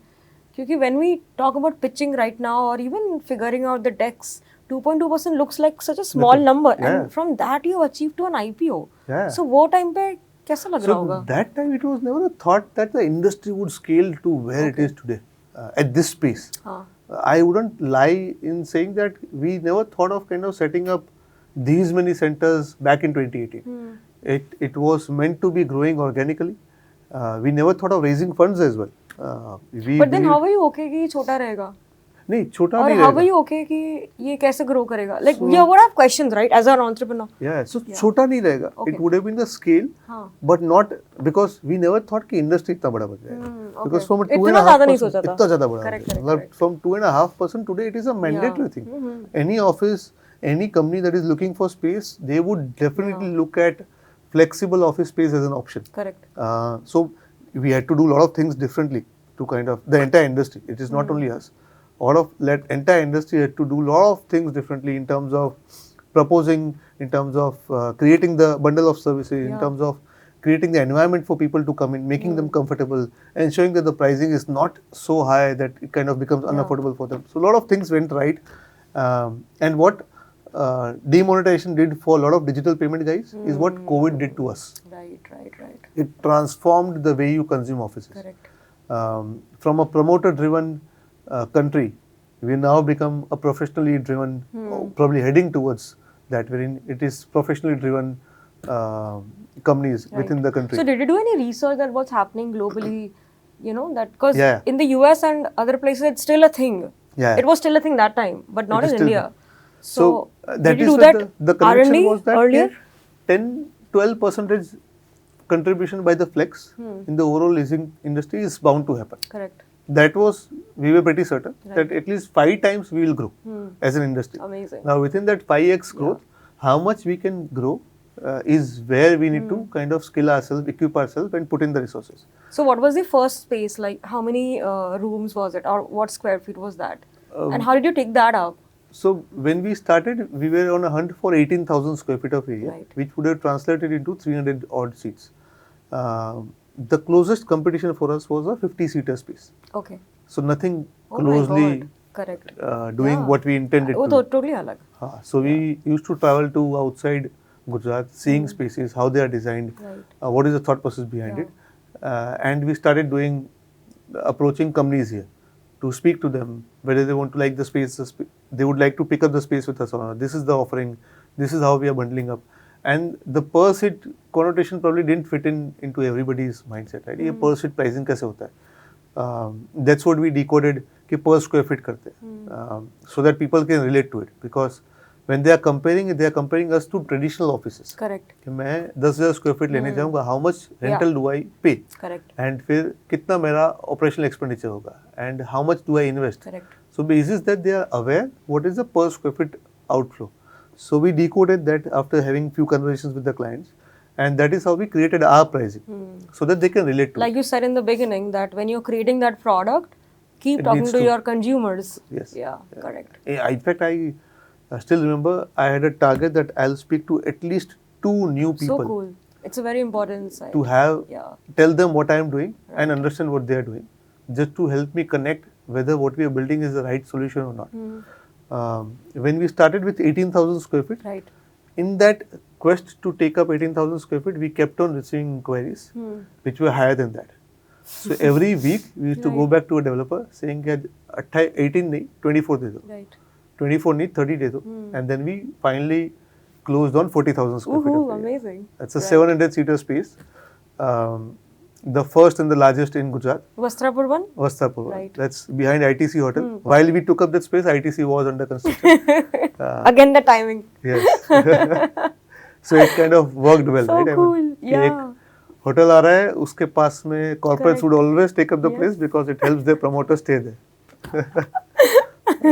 Speaker 1: Because when we talk about pitching right now or even figuring out the decks, 2.2% looks like such a small number, and from that you achieved to an IPO. So वो time पे कैसा लग रहा होगा?
Speaker 2: That time it was never a thought that the industry would scale to where it is today at this pace. I wouldn't lie in saying that we never thought of kind of setting up these many centers back in 2018. It was meant to be growing organically. We never thought of raising funds as well.
Speaker 1: But then how are you okay कि छोटा रहेगा?
Speaker 2: नहीं छोटा
Speaker 1: नहीं रहेगा. How are you okay कि ये कैसे grow करेगा? Like you would have questions, right, as an entrepreneur.
Speaker 2: Yeah, so छोटा नहीं रहेगा. It would have been the scale, but not because we never thought कि industry इतना बड़ा बन जाएगा. Because from 2.5% इतना ज़्यादा बड़ा. From 2.5% today it is a mandatory thing. Any office, any company that is looking for space, they would definitely look at flexible office space as an option.
Speaker 1: Correct.
Speaker 2: So we had to do a lot of things differently to kind of the entire industry. It is not only us. All of that entire industry had to do a lot of things differently in terms of proposing, in terms of creating the bundle of services, in terms of creating the environment for people to come in, making them comfortable, ensuring that the pricing is not so high that it kind of becomes unaffordable for them. So a lot of things went right. And what demonetization did for a lot of digital payment guys is what COVID did to us.
Speaker 1: Right.
Speaker 2: It transformed the way you consume offices.
Speaker 1: Correct.
Speaker 2: From a promoter-driven country, we now become a professionally driven, probably heading towards that, wherein it is professionally driven companies within the country.
Speaker 1: So did you do any research that what's happening globally? You know, that because in the US and other places it's still a thing. It was still a thing that time, but not in India. So
Speaker 2: that
Speaker 1: did you
Speaker 2: is
Speaker 1: do that
Speaker 2: the connection
Speaker 1: R&D
Speaker 2: was that
Speaker 1: earlier?
Speaker 2: 10-12% contribution by the flex in the overall leasing industry is bound to happen.
Speaker 1: Correct.
Speaker 2: That was, we were pretty certain that at least 5 times we will grow as an industry.
Speaker 1: Amazing.
Speaker 2: Now within that 5x growth, how much we can grow is where we need to kind of skill ourselves, equip ourselves and put in the resources.
Speaker 1: So what was the first space? Like how many rooms was it or what square feet was that? And how did you take that up?
Speaker 2: So when we started, we were on a hunt for 18,000 square feet of area, which would have translated into 300 odd seats. The closest competition for us was a 50-seater space.
Speaker 1: Okay.
Speaker 2: So nothing closely doing what we intended to do.
Speaker 1: Totally alag.
Speaker 2: So we used to travel to outside Gujarat, seeing spaces, how they are designed, what is the thought process behind it. And we started approaching companies here to speak to them, whether they want to like the space, they would like to pick up the space with us or not. This is the offering, this is how we are bundling up. And the per seat connotation probably didn't fit into everybody's mindset, right? ये per seat pricing कैसे होता है? That's what we decoded कि per square feet करते हैं, so that people can relate to it. Because when they are comparing us to traditional offices.
Speaker 1: Correct.
Speaker 2: कि मैं 10,000 square feet लेने जाऊँगा, how much rental do I pay?
Speaker 1: Correct.
Speaker 2: And फिर कितना मेरा operational expenditure होगा? And how much do I invest?
Speaker 1: Correct.
Speaker 2: So basis that they are aware what is the per square feet outflow. So we decoded that after having few conversations with the clients, and that is how we created our pricing, so that they can relate to
Speaker 1: like
Speaker 2: it.
Speaker 1: You said in the beginning that when you're creating that product, keep talking to your consumers.
Speaker 2: Yes.
Speaker 1: Yeah, correct.
Speaker 2: In fact, I still remember I had a target that I'll speak to at least 2 new people
Speaker 1: It's a very important side.
Speaker 2: to have
Speaker 1: Yeah.
Speaker 2: tell them what I am doing and understand what they are doing, just to help me connect whether what we are building is the right solution or not. When we started with 18,000 square feet,
Speaker 1: Right.
Speaker 2: in that quest to take up 18,000 square feet, we kept on receiving inquiries which were higher than that. So every week we used to go back to a developer saying that 18 nahi, 24 de do.
Speaker 1: Right.
Speaker 2: 24 nahi, 30 de do. And then we finally closed on 40,000 square feet.
Speaker 1: Woohoo,
Speaker 2: of area.
Speaker 1: amazing.
Speaker 2: That's a 700-seater space. The first and the largest in Gujarat.
Speaker 1: Vastrapur one?
Speaker 2: Vastrapur.
Speaker 1: Right.
Speaker 2: That's behind ITC Hotel. While we took up that space, ITC was under construction.
Speaker 1: Again, the timing.
Speaker 2: Yes. So it kind of worked well,
Speaker 1: So
Speaker 2: right?
Speaker 1: cool.
Speaker 2: I mean,
Speaker 1: Yeah.
Speaker 2: एक hotel आ रहा है, उसके पास में corporates would always take up the
Speaker 1: Yes.
Speaker 2: place because it helps their promoters stay there.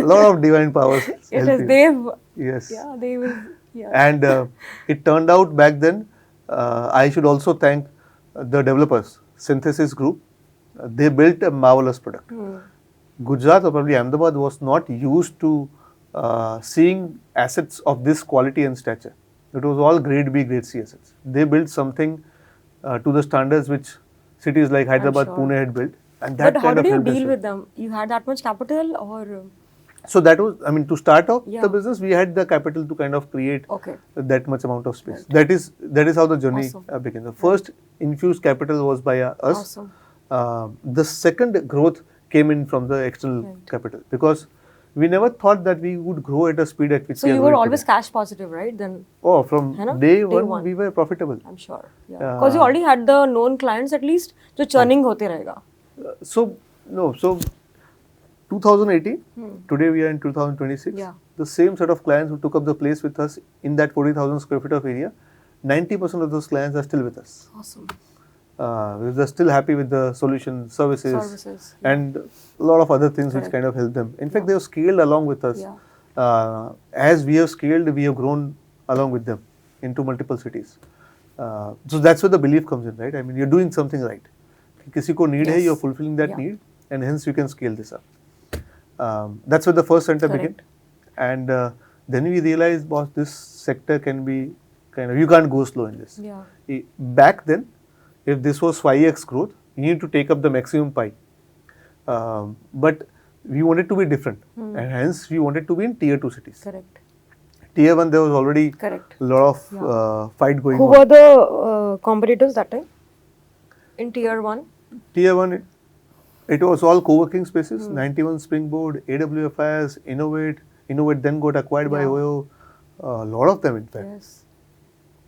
Speaker 2: A lot of divine powers.
Speaker 1: It
Speaker 2: help
Speaker 1: is
Speaker 2: you.
Speaker 1: they've.
Speaker 2: Yes.
Speaker 1: Yeah, they will. Yeah.
Speaker 2: And it turned out back then, I should also thank the developers, Synthesis Group. They built a marvelous product. Gujarat or probably Ahmedabad was not used to seeing assets of this quality and stature. It was all grade B, grade C assets. They built something to the standards which cities like Hyderabad,
Speaker 1: sure.
Speaker 2: Pune had built. And that
Speaker 1: But how
Speaker 2: kind of
Speaker 1: did you
Speaker 2: helped us
Speaker 1: deal
Speaker 2: well.
Speaker 1: with them? You had that much capital or?
Speaker 2: So that was, I mean, to start off
Speaker 1: Yeah.
Speaker 2: the business, we had the capital to kind of create
Speaker 1: Okay.
Speaker 2: that much amount of space. That is how the journey
Speaker 1: Awesome.
Speaker 2: began. The first infused capital was by us.
Speaker 1: Awesome.
Speaker 2: The second growth came in from the external capital, because we never thought that we would grow at a speed at which
Speaker 1: So
Speaker 2: we are
Speaker 1: you were
Speaker 2: growing
Speaker 1: always
Speaker 2: today.
Speaker 1: cash positive, right? Then
Speaker 2: Oh, from
Speaker 1: है ना?
Speaker 2: day
Speaker 1: Day
Speaker 2: one,
Speaker 1: one.
Speaker 2: we were profitable.
Speaker 1: I'm sure. Yeah. Because you already had the known clients at least, जो churning होते रहेगा.
Speaker 2: So 2018, today we are in 2026.
Speaker 1: Yeah.
Speaker 2: The same set of clients who took up the place with us in that 40,000 square feet of area, 90% of those clients are still with us.
Speaker 1: Awesome.
Speaker 2: They're still happy with the solution, services, and a lot of other things which kind of help them. In fact, they have scaled along with us.
Speaker 1: Yeah.
Speaker 2: As we have scaled, we have grown along with them into multiple cities. So that's where the belief comes in, right? I mean, you're doing something right. किसी को need है,
Speaker 1: Yes.
Speaker 2: you're fulfilling that
Speaker 1: Yeah.
Speaker 2: need, and hence you can scale this up. That's where the first center began. And then we realized, boss, this sector can be kind of, you can't go slow in this.
Speaker 1: Yeah.
Speaker 2: Back then, if this was 5x growth, you need to take up the maximum pie. But we wanted to be different, and hence we wanted to be in tier 2 cities.
Speaker 1: Correct.
Speaker 2: Tier 1, there was already
Speaker 1: Correct.
Speaker 2: a lot of fight going
Speaker 1: Who
Speaker 2: on.
Speaker 1: were the competitors that time? In tier 1?
Speaker 2: Tier 1, it was all co-working spaces, 91 Springboard, AWFIS, Innovate then got acquired by OYO, a lot of them in fact.
Speaker 1: Yes.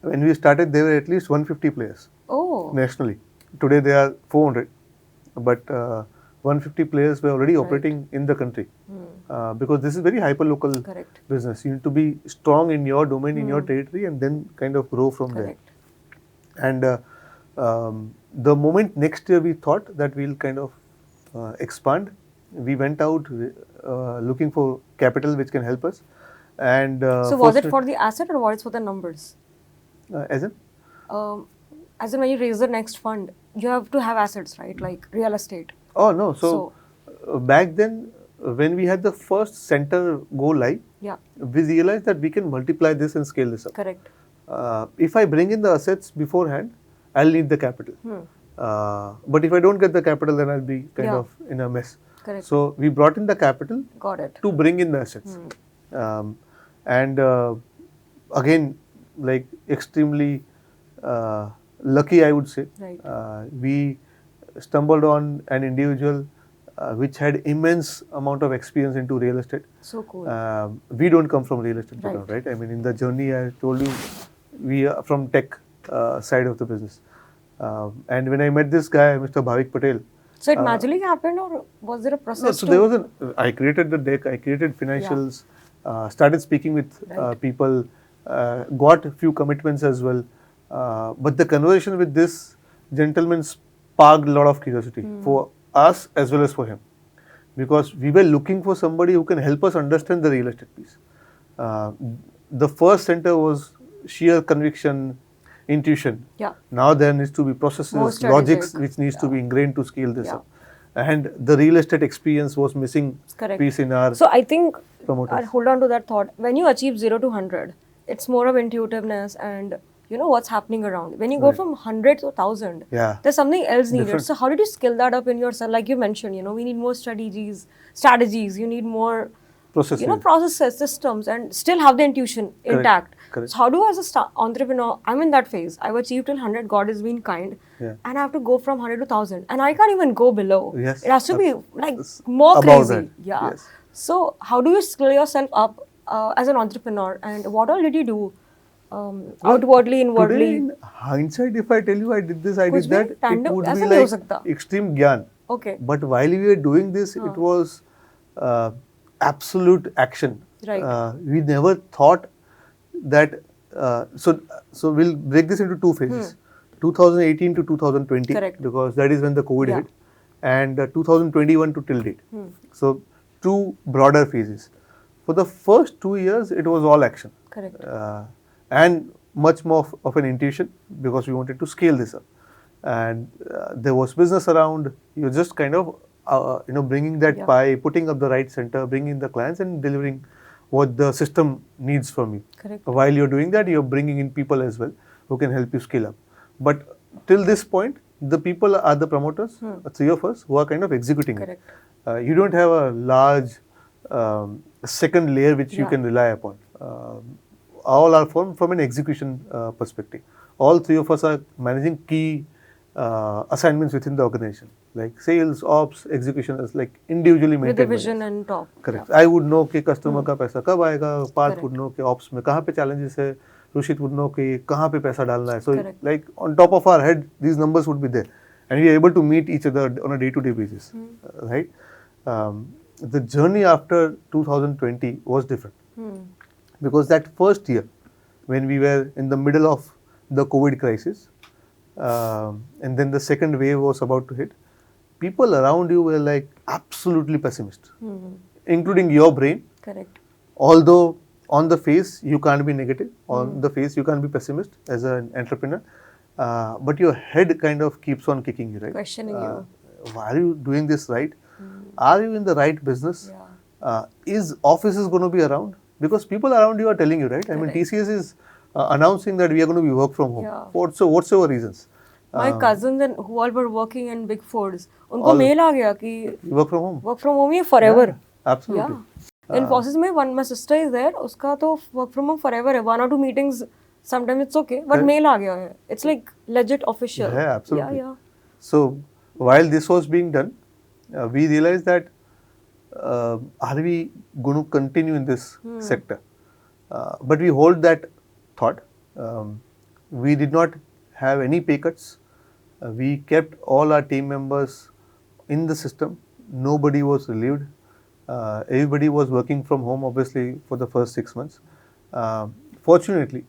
Speaker 2: When we started, there were at least 150 players
Speaker 1: Oh.
Speaker 2: nationally. Today there are 400, but 150 players were already operating in the country. Because this is very hyper-local
Speaker 1: Correct.
Speaker 2: business. You need to be strong in your domain, in your territory, and then kind of grow from
Speaker 1: Correct.
Speaker 2: there. And the moment next year we thought that we'll kind of expand, we went out looking for capital which can help us. And
Speaker 1: So was it for the asset or was it for the numbers?
Speaker 2: as in?
Speaker 1: As in when you raise the next fund, you have to have assets, right? Like real estate.
Speaker 2: Oh no, so back then when we had the first center go live,
Speaker 1: Yeah.
Speaker 2: we realized that we can multiply this and scale this up.
Speaker 1: Correct.
Speaker 2: If I bring in the assets beforehand, I'll need the capital. But if I don't get the capital, then I'll be kind of in a mess.
Speaker 1: Correct.
Speaker 2: So we brought in the capital
Speaker 1: Got it.
Speaker 2: to bring in the assets. And again, like extremely lucky, I would say.
Speaker 1: Right.
Speaker 2: We stumbled on an individual which had immense amount of experience into real estate.
Speaker 1: So cool.
Speaker 2: We don't come from real estate background, right? I mean, in the journey, I told you, we are from tech side of the business. And when I met this guy, Mr. Bhavik Patel.
Speaker 1: So it magically happened, or was there a process?
Speaker 2: No, so there was I created the deck, I created financials, started speaking with people, got a few commitments as well. But the conversation with this gentleman sparked a lot of curiosity for us as well as for him. Because we were looking for somebody who can help us understand the real estate piece. The first center was sheer conviction, intuition.
Speaker 1: Yeah.
Speaker 2: Now there needs to be processes, logics which needs to be ingrained to scale this up. And the real estate experience was missing piece in our
Speaker 1: So I think,
Speaker 2: promoters.
Speaker 1: I'll hold on to that thought. When you achieve 0 to 100, it's more of intuitiveness and what's happening around. When you go from 100 to 1,000,
Speaker 2: Yeah.
Speaker 1: there's something else needed.
Speaker 2: Different.
Speaker 1: So how did you skill that up in yourself? Like you mentioned, we need more strategies. You need more,
Speaker 2: Processes.
Speaker 1: processes, systems, and still have the intuition intact.
Speaker 2: Correct.
Speaker 1: So how do, as a entrepreneur, I'm in that phase. I've achieved till 100. God has been kind,
Speaker 2: Yeah.
Speaker 1: and I have to go from 100 to 1,000, and I can't even go below.
Speaker 2: Yes.
Speaker 1: It has to be like
Speaker 2: That's
Speaker 1: more
Speaker 2: above
Speaker 1: crazy.
Speaker 2: that.
Speaker 1: Yeah.
Speaker 2: Yes.
Speaker 1: So how do you skill yourself up as an entrepreneur, and what all did you do outwardly,
Speaker 2: Today,
Speaker 1: inwardly?
Speaker 2: in hindsight, if I tell you I did this, I
Speaker 1: कुछ
Speaker 2: did
Speaker 1: भी
Speaker 2: that, it
Speaker 1: tandem
Speaker 2: would
Speaker 1: ऐसा
Speaker 2: be
Speaker 1: नहीं हो
Speaker 2: like
Speaker 1: सकता.
Speaker 2: extreme gyan.
Speaker 1: Okay.
Speaker 2: But while we were doing this, it was absolute action.
Speaker 1: Right.
Speaker 2: We never thought that. So we'll break this into two phases: 2018 to 2020,
Speaker 1: Correct.
Speaker 2: because that is when the COVID
Speaker 1: Yeah.
Speaker 2: hit, and 2021 to till date. So two broader phases. For the first 2 years, it was all action.
Speaker 1: Correct.
Speaker 2: And much more of an intuition, because we wanted to scale this up, and there was business around. You're just kind of bringing that
Speaker 1: Yeah.
Speaker 2: pie, putting up the right center, bringing the clients, and delivering what the system needs from you.
Speaker 1: Correct.
Speaker 2: While you're doing that, you're bringing in people as well who can help you scale up. But till this point, the people are the promoters, three of us, who are kind of executing
Speaker 1: Correct.
Speaker 2: it. You don't have a large second layer which you
Speaker 1: Yeah.
Speaker 2: can rely upon. All are from an execution perspective. All three of us are managing key assignments within the organization, like sales, ops, execution, is like individually
Speaker 1: With
Speaker 2: maintained.
Speaker 1: the
Speaker 2: by
Speaker 1: vision
Speaker 2: us.
Speaker 1: and top.
Speaker 2: Correct. I would know कि customer का पैसा कब आएगा, Parth
Speaker 1: Correct.
Speaker 2: would know कि ops में कहाँ पे challenges है, Rushit would know कि कहाँ पे पैसा डालना है. So
Speaker 1: Correct.
Speaker 2: like on top of our head, these numbers would be there, and we are able to meet each other on a day-to-day basis, right? The journey after 2020 was different, because that first year, when we were in the middle of the COVID crisis, and then the second wave was about to hit, people around you were like absolutely pessimist, including your brain.
Speaker 1: Correct.
Speaker 2: Although on the face you can't be negative, on the face you can't be pessimist as an entrepreneur, but your head kind of keeps on kicking you, right?
Speaker 1: Questioning you.
Speaker 2: Why are you doing this right? Are you in the right business?
Speaker 1: Yeah.
Speaker 2: Is offices going to be around? Because people around you are telling you, right? I mean,
Speaker 1: Correct.
Speaker 2: TCS is announcing that we are going to be work from home.
Speaker 1: Yeah.
Speaker 2: For whatsoever reasons.
Speaker 1: My cousins and who all were working in big fours, उनको
Speaker 2: All-
Speaker 1: mail आ गया कि
Speaker 2: Work from home.
Speaker 1: work from home he forever.
Speaker 2: Yeah, absolutely.
Speaker 1: Yeah. In Infosys में my sister is there, उसका तो work from home forever है. 1 or 2 meetings, sometimes it's okay, but mail आ गया है. It's like legit official.
Speaker 2: Yeah, absolutely.
Speaker 1: Yeah.
Speaker 2: So while this was being done, we realized that are we going to continue in this sector? But we hold that thought. We did not have any pay cuts. We kept all our team members in the system. Nobody was relieved. Everybody was working from home, obviously, for the first 6 months. Fortunately,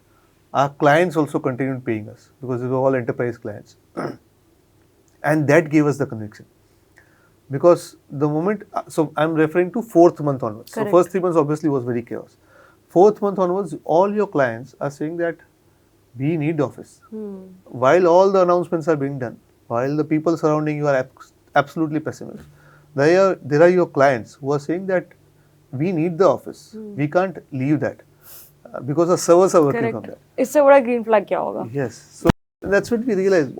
Speaker 2: our clients also continued paying us, because they were all enterprise clients. And that gave us the conviction. Because the moment, so I'm referring to fourth month onwards.
Speaker 1: Correct.
Speaker 2: So first 3 months obviously was very chaos. Fourth month onwards, all your clients are saying that we need office. While all the announcements are being done, while the people surrounding you are absolutely pessimist, there are your clients who are saying that we need the office. We can't leave that because our servers are working from
Speaker 1: Correct.
Speaker 2: there.
Speaker 1: इससे बड़ा green flag क्या होगा?
Speaker 2: Yes. So that's what we realized.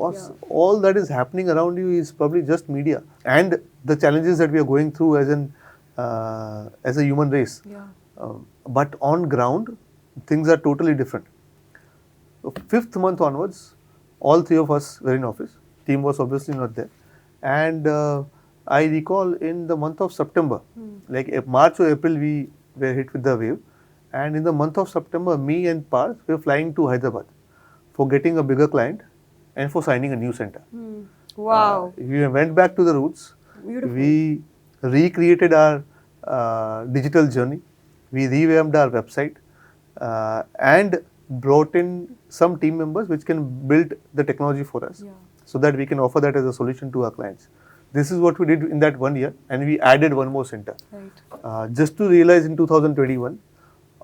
Speaker 2: All that is happening around you is probably just media and the challenges that we are going through as a human race.
Speaker 1: Yeah.
Speaker 2: But on ground, things are totally different. So 5th month onwards, all three of us were in office. Team was obviously not there. And I recall in the month of September, like March or April, we were hit with the wave. And in the month of September, me and Parth were flying to Hyderabad for getting a bigger client and for signing a new center.
Speaker 1: Wow.
Speaker 2: We went back to the roots.
Speaker 1: Beautiful.
Speaker 2: We recreated our digital journey. We revamped our website and brought in some team members which can build the technology for us, so that we can offer that as a solution to our clients. This is what we did in that 1 year, and we added one more center.
Speaker 1: Right.
Speaker 2: Just to realize in 2021,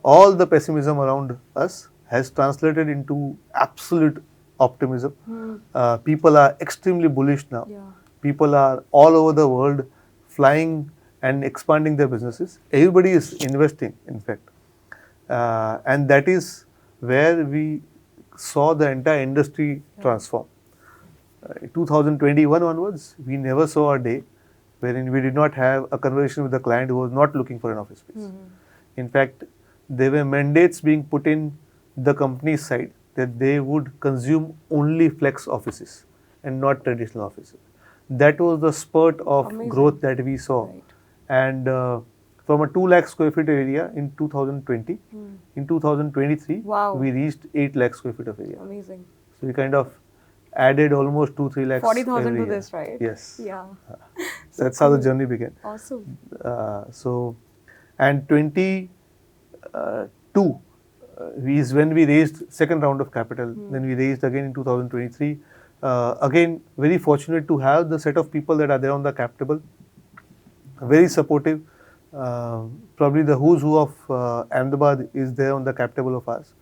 Speaker 2: all the pessimism around us has translated into absolute optimism. People are extremely bullish now.
Speaker 1: Yeah.
Speaker 2: People are all over the world flying and expanding their businesses. Everybody is investing, in fact. And that is where we saw the entire industry transform. 2021 onwards, we never saw a day wherein we did not have a conversation with a client who was not looking for an office space. In fact, there were mandates being put in the company's side that they would consume only flex offices and not traditional offices. That was the spurt of growth that we saw.
Speaker 1: Right.
Speaker 2: And from a 2 lakh square feet area in 2020, in 2023,
Speaker 1: Wow.
Speaker 2: we reached 8 lakh square feet of area.
Speaker 1: Amazing.
Speaker 2: So we kind of added almost 2-3 lakhs
Speaker 1: 40,000
Speaker 2: every
Speaker 1: to
Speaker 2: year.
Speaker 1: this, right?
Speaker 2: Yes.
Speaker 1: Yeah.
Speaker 2: That's how the journey began.
Speaker 1: Awesome.
Speaker 2: And 22 is when we raised second round of capital. Then we raised again in 2023. Again, very fortunate to have the set of people that are there on the cap table. Very supportive. Probably the who's who of Ahmedabad is there on the cap table of ours.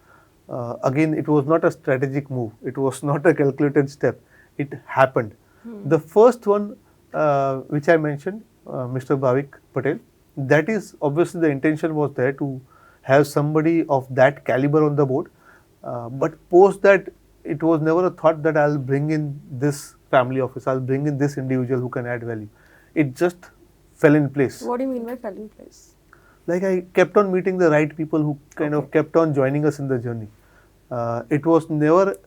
Speaker 2: Again, it was not a strategic move. It was not a calculated step. It happened. The first one, which I mentioned, Mr. Bhavik Patel, that is obviously the intention was there to have somebody of that caliber on the board. But post that, it was never a thought that I'll bring in this family office, I'll bring in this individual who can add value. It just fell in place.
Speaker 1: What do you mean by fell in place?
Speaker 2: Like I kept on meeting the right people who kind of kept on joining us in the journey. It was never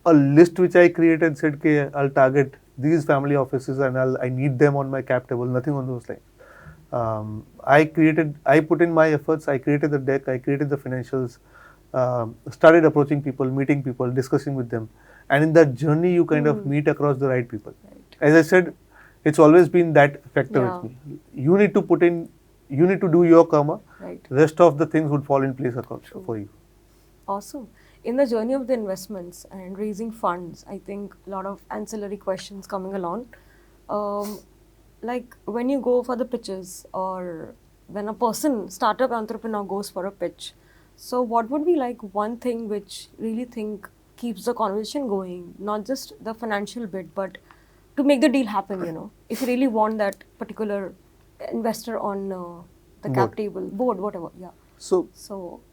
Speaker 2: a list which I created, said, okay, I'll target these family offices and I need them on my cap table, nothing on those lines. I put in my efforts, I created the deck, I created the financials, started approaching people, meeting people, discussing with them. And in that journey, you kind of meet across the right people.
Speaker 1: Right.
Speaker 2: As I said, it's always been that factor with me. You need to put in, you need to do your karma.
Speaker 1: Right.
Speaker 2: Rest of the things would fall in place for you.
Speaker 1: Awesome. In the journey of the investments and raising funds, I think a lot of ancillary questions coming along. Like when you go for the pitches or when a startup entrepreneur goes for a pitch, so what would be like one thing which really think keeps the conversation going, not just the financial bit, but to make the deal happen, if you really want that particular investor on the cap table, board, whatever, So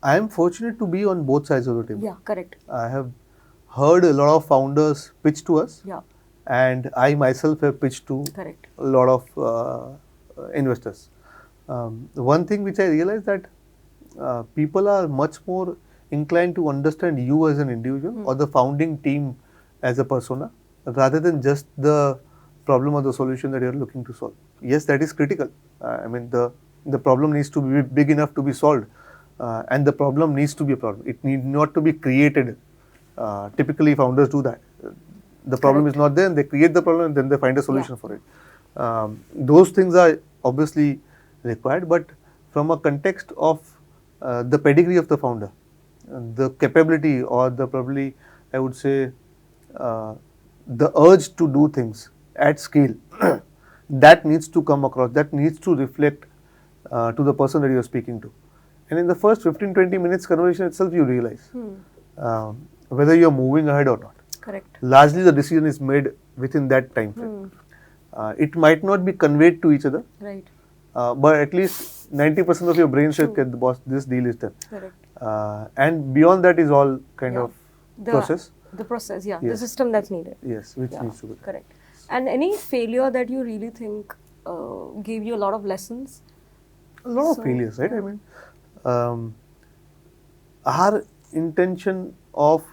Speaker 2: I am fortunate to be on both sides of the table.
Speaker 1: Yeah, correct.
Speaker 2: I have heard a lot of founders pitch to us.
Speaker 1: Yeah.
Speaker 2: And I myself have pitched to
Speaker 1: Correct.
Speaker 2: a lot of investors. One thing which I realized that people are much more inclined to understand you as an individual or the founding team as a persona rather than just the problem or the solution that you are looking to solve. Yes, that is critical. I mean, the problem needs to be big enough to be solved, and the problem needs to be a problem. It need not to be created. Typically, founders do that. The problem is not there, and they create the problem, and then they find a solution for it. Those things are obviously required, but from a context of the pedigree of the founder, the capability or the probably, I would say, the urge to do things at scale, that needs to come across, that needs to reflect to the person that you are speaking to. And in the first 15-20 minutes conversation itself, you realize whether you are moving ahead or not.
Speaker 1: Correct.
Speaker 2: Largely, the decision is made within that time frame. It might not be conveyed to each other,
Speaker 1: right?
Speaker 2: But at least 90% of your brain says, "Okay, the boss, this deal is done."
Speaker 1: Correct.
Speaker 2: And beyond that is all kind of process.
Speaker 1: The process,
Speaker 2: Yes.
Speaker 1: the system that's needed.
Speaker 2: Yes, which needs to be done.
Speaker 1: Correct. And any failure that you really think gave you a lot of lessons?
Speaker 2: A lot of failures, right? I mean, our intention of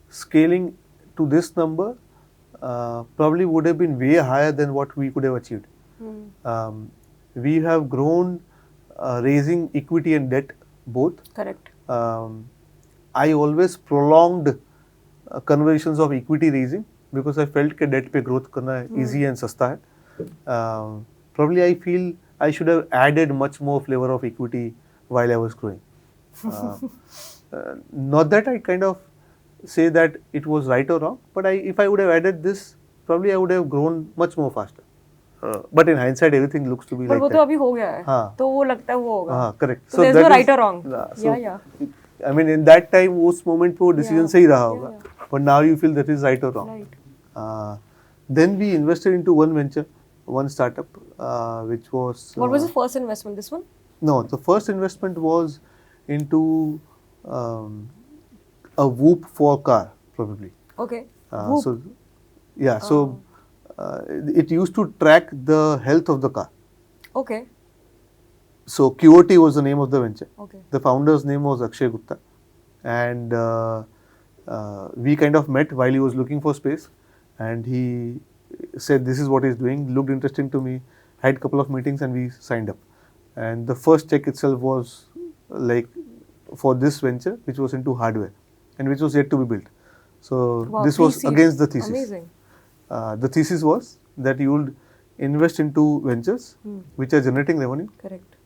Speaker 2: scaling to this number probably would have been way higher than what we could have achieved. We have grown raising equity and debt both.
Speaker 1: Correct.
Speaker 2: I always prolonged conversations of equity raising because I felt that debt pe growth karna easy and sasta hai. Probably I feel I should have added much more flavor of equity while I was growing. Not that I kind of say that it was right or wrong, but if I would have added this, probably I would have grown much more faster. But in hindsight, everything looks to be like
Speaker 1: that. But वो तो अभी हो गया है.
Speaker 2: हाँ.
Speaker 1: तो वो लगता है वो होगा.
Speaker 2: Correct.
Speaker 1: So there's no right or wrong.
Speaker 2: Yeah. I mean, in that time, उस moment पे वो decision सही रहा होगा. But now you feel that is right or wrong.
Speaker 1: Right.
Speaker 2: Then we invested into one venture, one startup, which was.
Speaker 1: What was the first investment? This one?
Speaker 2: No, the first investment was into a Whoop for car. probably.
Speaker 1: Okay.
Speaker 2: So, yeah, so it used to track the health of the car.
Speaker 1: Okay.
Speaker 2: So QOT was the name of the venture.
Speaker 1: Okay.
Speaker 2: The founder's name was Akshay Gupta, and we kind of met while he was looking for space, and he said this is what he's doing, looked interesting to me, had a couple of meetings, and we signed up. And the first check itself was like for this venture, which was into hardware, and which was yet to be built. So
Speaker 1: Wow,
Speaker 2: this was
Speaker 1: pre-seed.
Speaker 2: against the thesis.
Speaker 1: Amazing.
Speaker 2: The thesis was that you would invest into ventures which are generating revenue,
Speaker 1: Correct.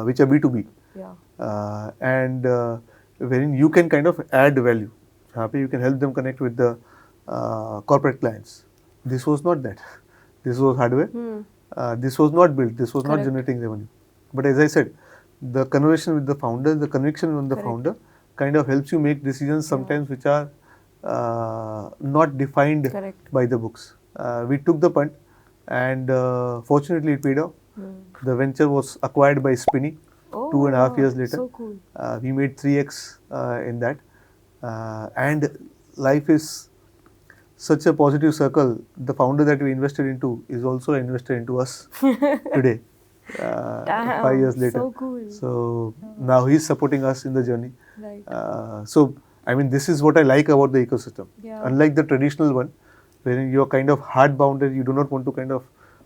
Speaker 2: which are B2B,
Speaker 1: Yeah.
Speaker 2: and wherein you can kind of add value. Happy you can help them connect with the corporate clients. This was not that. This was hardware. This was not built. This was not
Speaker 1: Correct.
Speaker 2: generating revenue. But as I said, the conversation with the founder, the conviction on the
Speaker 1: Correct.
Speaker 2: founder, kind of helps you make decisions sometimes which are not defined
Speaker 1: Correct.
Speaker 2: by the books. We took the punt, and fortunately it paid off. The venture was acquired by Spinny
Speaker 1: Oh,
Speaker 2: 2.5
Speaker 1: wow.
Speaker 2: years later.
Speaker 1: So cool.
Speaker 2: We made 3x in that, and life is such a positive circle. The founder that we invested into is also an investor into us today. 5 years later.
Speaker 1: So cool.
Speaker 2: So now he's supporting us in the journey.
Speaker 1: Right.
Speaker 2: So I mean, this is what I like about the ecosystem.
Speaker 1: Yeah.
Speaker 2: Unlike the traditional one, wherein you're kind of hard bounded, you do not want to kind of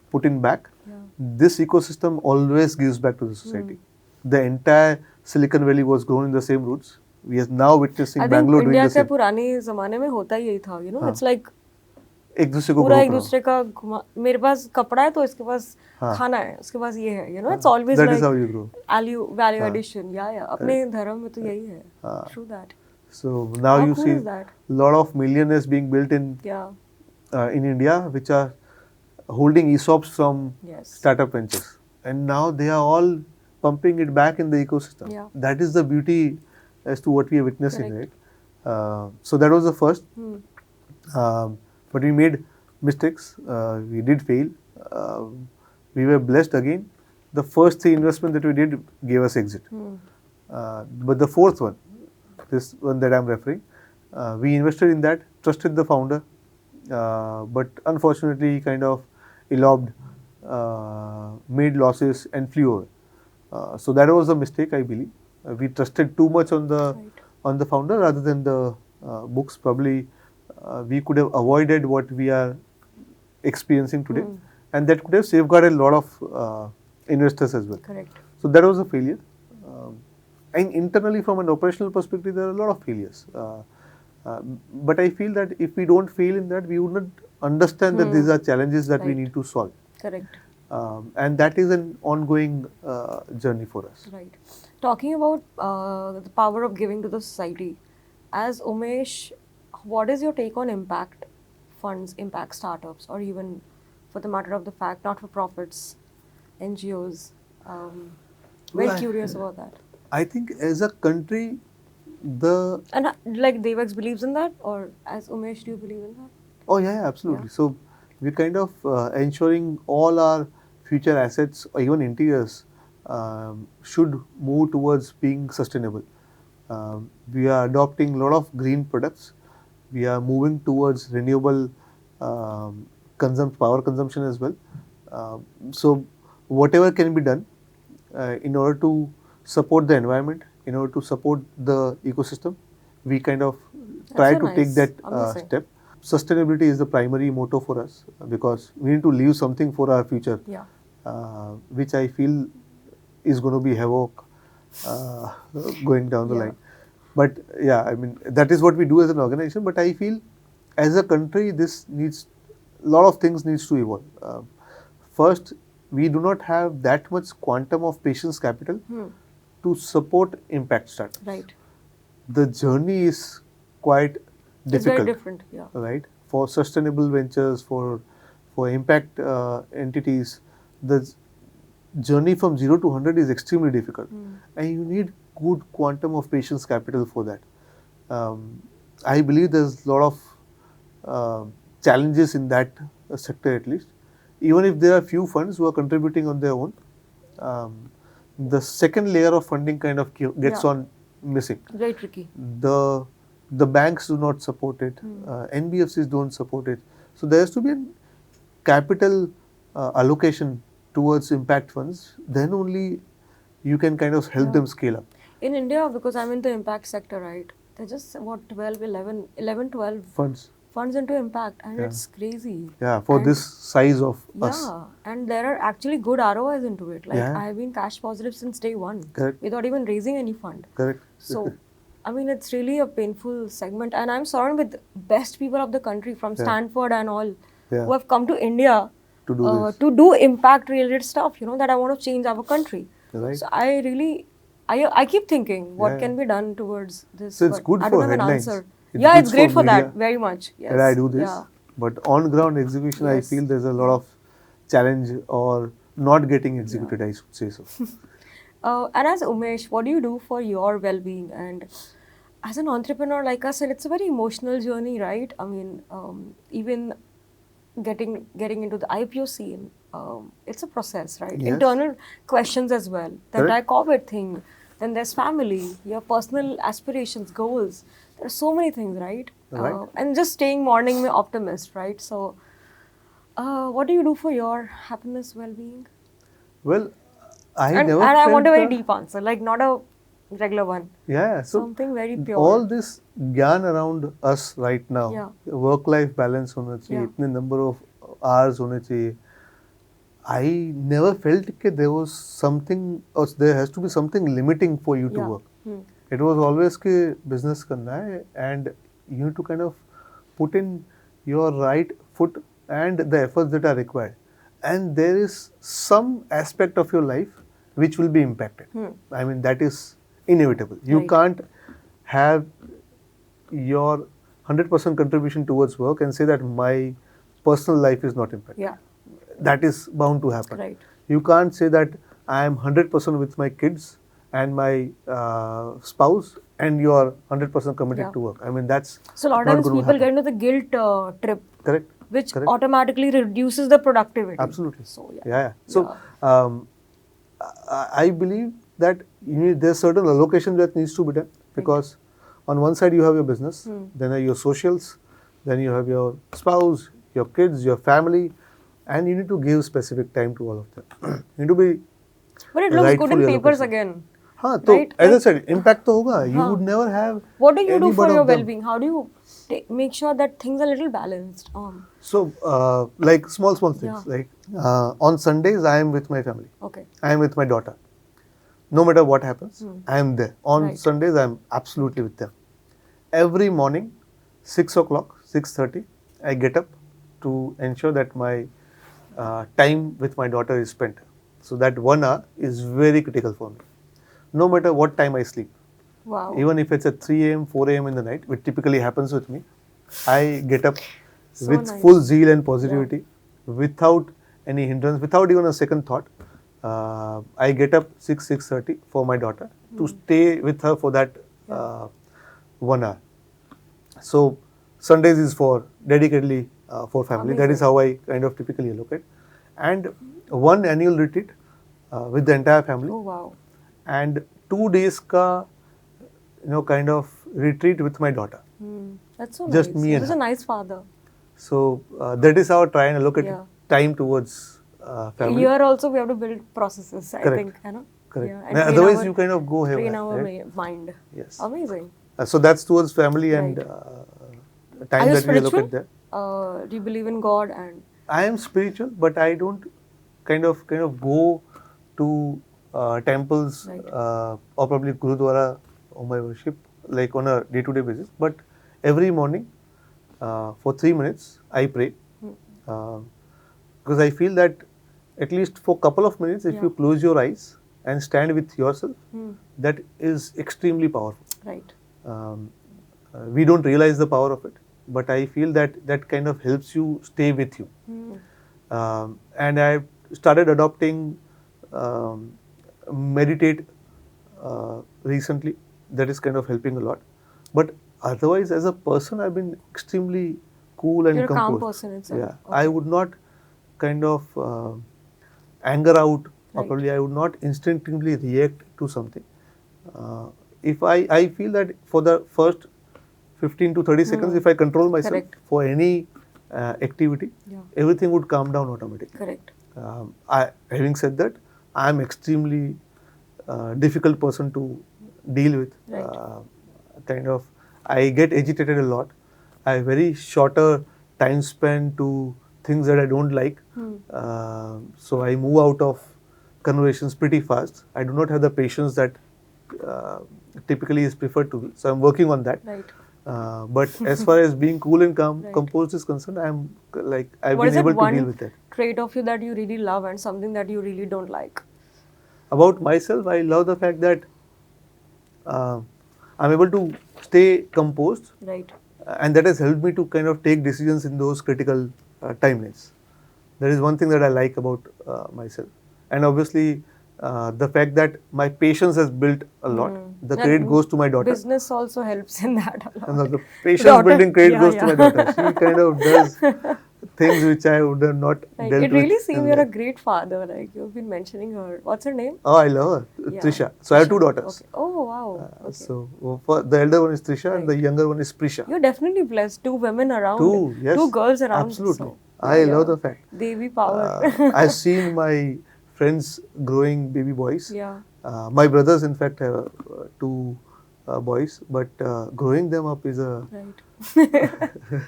Speaker 2: put in back.
Speaker 1: Yeah.
Speaker 2: This ecosystem always gives back to the society. The entire Silicon Valley was grown in the same roots. We are now witnessing
Speaker 1: I think
Speaker 2: Bangalore doing
Speaker 1: India
Speaker 2: the
Speaker 1: के
Speaker 2: same.
Speaker 1: पुराने जमाने में होता ही यही था, you know,
Speaker 2: हाँ.
Speaker 1: it's like
Speaker 2: एक दूसरे को
Speaker 1: पूरा
Speaker 2: grow
Speaker 1: एक
Speaker 2: कराओ.
Speaker 1: दूसरे का घुमा, मेरे पास कपड़ा है तो इसके पास
Speaker 2: हाँ.
Speaker 1: खाना है, उसके पास ये है, you know, it's always
Speaker 2: That
Speaker 1: like
Speaker 2: is how you grow.
Speaker 1: value addition. Yeah. अपने धर्म में तो यही है.
Speaker 2: हाँ.
Speaker 1: True that.
Speaker 2: So now
Speaker 1: How
Speaker 2: you
Speaker 1: cool
Speaker 2: see
Speaker 1: is that?
Speaker 2: lot of millionaires being built in
Speaker 1: Yeah.
Speaker 2: In India, which are holding ESOPs from
Speaker 1: Yes.
Speaker 2: startup ventures, and now they are all pumping it back in the ecosystem.
Speaker 1: Yeah.
Speaker 2: That is the beauty as to what we are witnessing,
Speaker 1: Correct.
Speaker 2: right? So that was the first. But we made mistakes. We did fail. We were blessed again. The first 3 investment that we did gave us exit. But the fourth one, this one that I'm referring, we invested in that, trusted the founder, but unfortunately he kind of eloped, made losses and flew away. So that was a mistake, I believe. We trusted too much on the founder rather than the books. Probably we could have avoided what we are experiencing today, and that could have safeguarded a lot of investors as well.
Speaker 1: Correct.
Speaker 2: So that was a failure. And internally, from an operational perspective, there are a lot of failures. But I feel that if we don't fail in that, we would not understand that these are challenges that we
Speaker 1: Right.
Speaker 2: need to solve.
Speaker 1: Correct.
Speaker 2: And that is an ongoing journey for us.
Speaker 1: Right. Talking about the power of giving to the society, as Umesh, what is your take on impact funds, impact startups, or even for the matter of the fact, not-for-profits, NGOs? Very
Speaker 2: Well,
Speaker 1: curious about that.
Speaker 2: I think as a country,
Speaker 1: And like DevX believes in that, or as Umesh, do you believe in that?
Speaker 2: Oh yeah, absolutely.
Speaker 1: Yeah.
Speaker 2: So we're kind of ensuring all our future assets or even interiors should move towards being sustainable. We are adopting a lot of green products. We are moving towards renewable power consumption as well. So whatever can be done in order to support the environment, in order to support the ecosystem, we kind of try
Speaker 1: so
Speaker 2: to take
Speaker 1: nice.
Speaker 2: that
Speaker 1: Amazing.
Speaker 2: step. Sustainability is the primary motto for us because we need to leave something for our future,
Speaker 1: Yeah.
Speaker 2: which I feel is going to be havoc going down the
Speaker 1: Yeah.
Speaker 2: line. But yeah, I mean, that is what we do as an organization. But I feel as a country, this needs, a lot of things needs to evolve. First, we do not have that much quantum of patience capital to support impact startups.
Speaker 1: Right.
Speaker 2: The journey is quite
Speaker 1: It's
Speaker 2: difficult.
Speaker 1: very different. Yeah.
Speaker 2: Right? For sustainable ventures, for impact entities, the journey from 0 to 100 is extremely difficult, and you need good quantum of patience capital for that. I believe there's a lot of challenges in that sector at least. Even if there are few funds who are contributing on their own, the second layer of funding kind of gets
Speaker 1: Yeah.
Speaker 2: on missing.
Speaker 1: Very tricky.
Speaker 2: The The banks do not support it. NBFCs don't support it. So there has to be a capital allocation towards impact funds. Then only you can kind of help them scale up.
Speaker 1: In India, because I'm in the impact sector, right? They're just what 12, 11, 12 funds into impact, and it's crazy.
Speaker 2: Yeah, for
Speaker 1: And
Speaker 2: this size of us.
Speaker 1: yeah, and there are actually good ROIs into it. Like
Speaker 2: Yeah.
Speaker 1: I've been cash positive since day one,
Speaker 2: Correct.
Speaker 1: without even raising any fund.
Speaker 2: Correct.
Speaker 1: So, I mean, it's really a painful segment, and I'm surrounded with best people of the country from Stanford and all,
Speaker 2: Yeah.
Speaker 1: who have come to India
Speaker 2: To do this.
Speaker 1: to do impact related stuff. You know, that I want to change our country.
Speaker 2: Right.
Speaker 1: So I really, I keep thinking what can be done towards this.
Speaker 2: So it's
Speaker 1: but
Speaker 2: good
Speaker 1: I
Speaker 2: for
Speaker 1: don't have
Speaker 2: headlines.
Speaker 1: an answer.
Speaker 2: It's
Speaker 1: Yeah,
Speaker 2: good
Speaker 1: it's great for
Speaker 2: media
Speaker 1: that, very much. Yes.
Speaker 2: that I do this.
Speaker 1: Yeah.
Speaker 2: But on ground execution, I
Speaker 1: Yes.
Speaker 2: feel there's a lot of challenge or not getting executed, I should say so.
Speaker 1: And as Umesh, what do you do for your well-being? And as an entrepreneur, like I said, it's a very emotional journey, right? I mean, even getting into the IPO scene, it's a process, right?
Speaker 2: Yes.
Speaker 1: Internal questions as well. The entire COVID thing. Then there's family, your personal aspirations, goals. There are so many things, right?
Speaker 2: Right.
Speaker 1: And just staying morning mein optimist, right? So, what do you do for your happiness, well-being?
Speaker 2: Well, I
Speaker 1: And
Speaker 2: never
Speaker 1: I want a
Speaker 2: felt
Speaker 1: very deep answer, like not a regular one.
Speaker 2: Yeah, so
Speaker 1: Something very pure.
Speaker 2: all this gyan around us right now,
Speaker 1: Yeah.
Speaker 2: work-life balance होना चाहिए,
Speaker 1: Yeah.
Speaker 2: इतने number of hours होने चाहिए. I never felt that there was something, or there has to be something limiting for you to
Speaker 1: Yeah.
Speaker 2: work. It was always कि business करना है, and you need to kind of put in your right foot and the efforts that are required. And there is some aspect of your life which will be impacted. I mean, that is inevitable. You
Speaker 1: Right.
Speaker 2: can't have your 100% contribution towards work and say that my personal life is not impacted.
Speaker 1: Yeah.
Speaker 2: That is bound to happen.
Speaker 1: Right.
Speaker 2: You can't say that I am 100% with my kids and my spouse and you are 100% committed
Speaker 1: Yeah.
Speaker 2: to work. I mean, that's
Speaker 1: So a lot of
Speaker 2: not
Speaker 1: times
Speaker 2: going to
Speaker 1: people
Speaker 2: happen.
Speaker 1: get into the guilt trip,
Speaker 2: Correct.
Speaker 1: which
Speaker 2: Correct.
Speaker 1: automatically reduces the productivity.
Speaker 2: Absolutely.
Speaker 1: So yeah.
Speaker 2: Yeah. So I believe that there's certain allocation that needs to be done, because on one side you have your business, then are your socials, then you have your spouse, your kids, your family, and you need to give specific time to all of them. You need to be
Speaker 1: But it looks good in
Speaker 2: rightfully
Speaker 1: papers
Speaker 2: allocated.
Speaker 1: again.
Speaker 2: हाँ, तो
Speaker 1: Right?
Speaker 2: as I said, impact तो होगा. You would never have.
Speaker 1: What do you do
Speaker 2: any
Speaker 1: for
Speaker 2: but
Speaker 1: your
Speaker 2: of them.
Speaker 1: well-being? How do you make sure that things are a little balanced?
Speaker 2: So, like small things.
Speaker 1: Yeah.
Speaker 2: Like on Sundays, I am with my family.
Speaker 1: Okay.
Speaker 2: I am with my daughter. No matter what happens, I am there. On
Speaker 1: Right.
Speaker 2: Sundays, I am absolutely with them. Every morning, 6 o'clock, 6:30, I get up to ensure that my time with my daughter is spent. So that 1 hour is very critical for me. No matter what time I sleep.
Speaker 1: Wow.
Speaker 2: Even if it's at 3 a.m., 4 a.m. in the night, which typically happens with me, I get up
Speaker 1: So
Speaker 2: with
Speaker 1: nice.
Speaker 2: full zeal and positivity, without any hindrance, without even a second thought. I get up 6:30 for my daughter to stay with her for that 1 hour. So Sundays is for dedicatedly for family. That is how I kind of typically allocate. And one annual retreat with the entire family.
Speaker 1: Oh wow.
Speaker 2: And 2 days ka kind of retreat with my daughter.
Speaker 1: That's so
Speaker 2: Just
Speaker 1: nice.
Speaker 2: me and
Speaker 1: He's a
Speaker 2: her.
Speaker 1: nice father.
Speaker 2: So that is how I try and allocate
Speaker 1: Yeah.
Speaker 2: time towards family.
Speaker 1: Here also we have to build processes, I
Speaker 2: Correct.
Speaker 1: think, you know.
Speaker 2: Correct.
Speaker 1: Yeah,
Speaker 2: And
Speaker 1: train
Speaker 2: otherwise,
Speaker 1: our-
Speaker 2: you kind of go
Speaker 1: train
Speaker 2: haywire.
Speaker 1: our
Speaker 2: Right?
Speaker 1: mind.
Speaker 2: Yes.
Speaker 1: Amazing.
Speaker 2: So that's towards family and
Speaker 1: Are
Speaker 2: time
Speaker 1: you
Speaker 2: that we
Speaker 1: spiritual?
Speaker 2: allocate there.
Speaker 1: Do you believe in God? And
Speaker 2: I am spiritual, but I don't kind of go to temples
Speaker 1: Right.
Speaker 2: or probably Gurudwara or my worship like on a day-to-day basis. But every morning for 3 minutes I pray, because I feel that at least for a couple of minutes, if you close your eyes and stand with yourself, that is extremely powerful.
Speaker 1: right.
Speaker 2: We don't realize the power of it, but I feel that kind of helps you stay with you. And I started adopting meditate recently. That is kind of helping a lot. But otherwise, as a person, I've been extremely cool and
Speaker 1: You're a calm
Speaker 2: composed.
Speaker 1: person itself.
Speaker 2: Yeah,
Speaker 1: Okay.
Speaker 2: I would not kind of anger out, or
Speaker 1: Right.
Speaker 2: probably I would not instinctively react to something. If I feel that for the first 15 to 30 seconds, if I control myself
Speaker 1: Correct.
Speaker 2: for any activity,
Speaker 1: Yeah.
Speaker 2: everything would calm down automatically.
Speaker 1: Correct.
Speaker 2: Having said that, I am extremely difficult person to deal with.
Speaker 1: Right.
Speaker 2: Kind of, I get agitated a lot. I have very shorter time span to things that I don't like. So I move out of conversations pretty fast. I do not have the patience that uh, typically is preferred to me. So I'm working on that.
Speaker 1: Right.
Speaker 2: But as far as being cool and calm,
Speaker 1: Right.
Speaker 2: composed is concerned, I've
Speaker 1: What
Speaker 2: been
Speaker 1: is it
Speaker 2: able to
Speaker 1: one
Speaker 2: deal with that.
Speaker 1: trait of you that you really love and something that you really don't like?
Speaker 2: About myself, I love the fact that uh, I'm able to stay composed,
Speaker 1: Right.
Speaker 2: and that has helped me to kind of take decisions in those critical timelines. That is one thing that I like about myself, and obviously the fact that my patience has built a lot. The credit
Speaker 1: And
Speaker 2: goes to my daughter,
Speaker 1: business also helps in that a
Speaker 2: and
Speaker 1: lot.
Speaker 2: the patience
Speaker 1: Daughter.
Speaker 2: building credit
Speaker 1: Yeah,
Speaker 2: goes to my
Speaker 1: yeah.
Speaker 2: daughter. She kind of does things which I would have not
Speaker 1: Like,
Speaker 2: dealt
Speaker 1: it
Speaker 2: with
Speaker 1: really seems
Speaker 2: in
Speaker 1: you're a
Speaker 2: life.
Speaker 1: great father. Like, you've been mentioning her. What's her name?
Speaker 2: Oh, I love her,
Speaker 1: Yeah.
Speaker 2: Trisha. So I have two
Speaker 1: Trisha.
Speaker 2: daughters.
Speaker 1: Okay. Oh, wow. Okay.
Speaker 2: So for the elder one is Trisha, and the
Speaker 1: Right.
Speaker 2: younger one is Prisha.
Speaker 1: You're definitely blessed. Two women around.
Speaker 2: Two, yes,
Speaker 1: Two girls around.
Speaker 2: absolutely.
Speaker 1: So,
Speaker 2: I love the fact.
Speaker 1: Devi power.
Speaker 2: I've seen my friends growing baby boys.
Speaker 1: Yeah.
Speaker 2: My brothers, in fact, have two boys, but growing them up is a
Speaker 1: Right.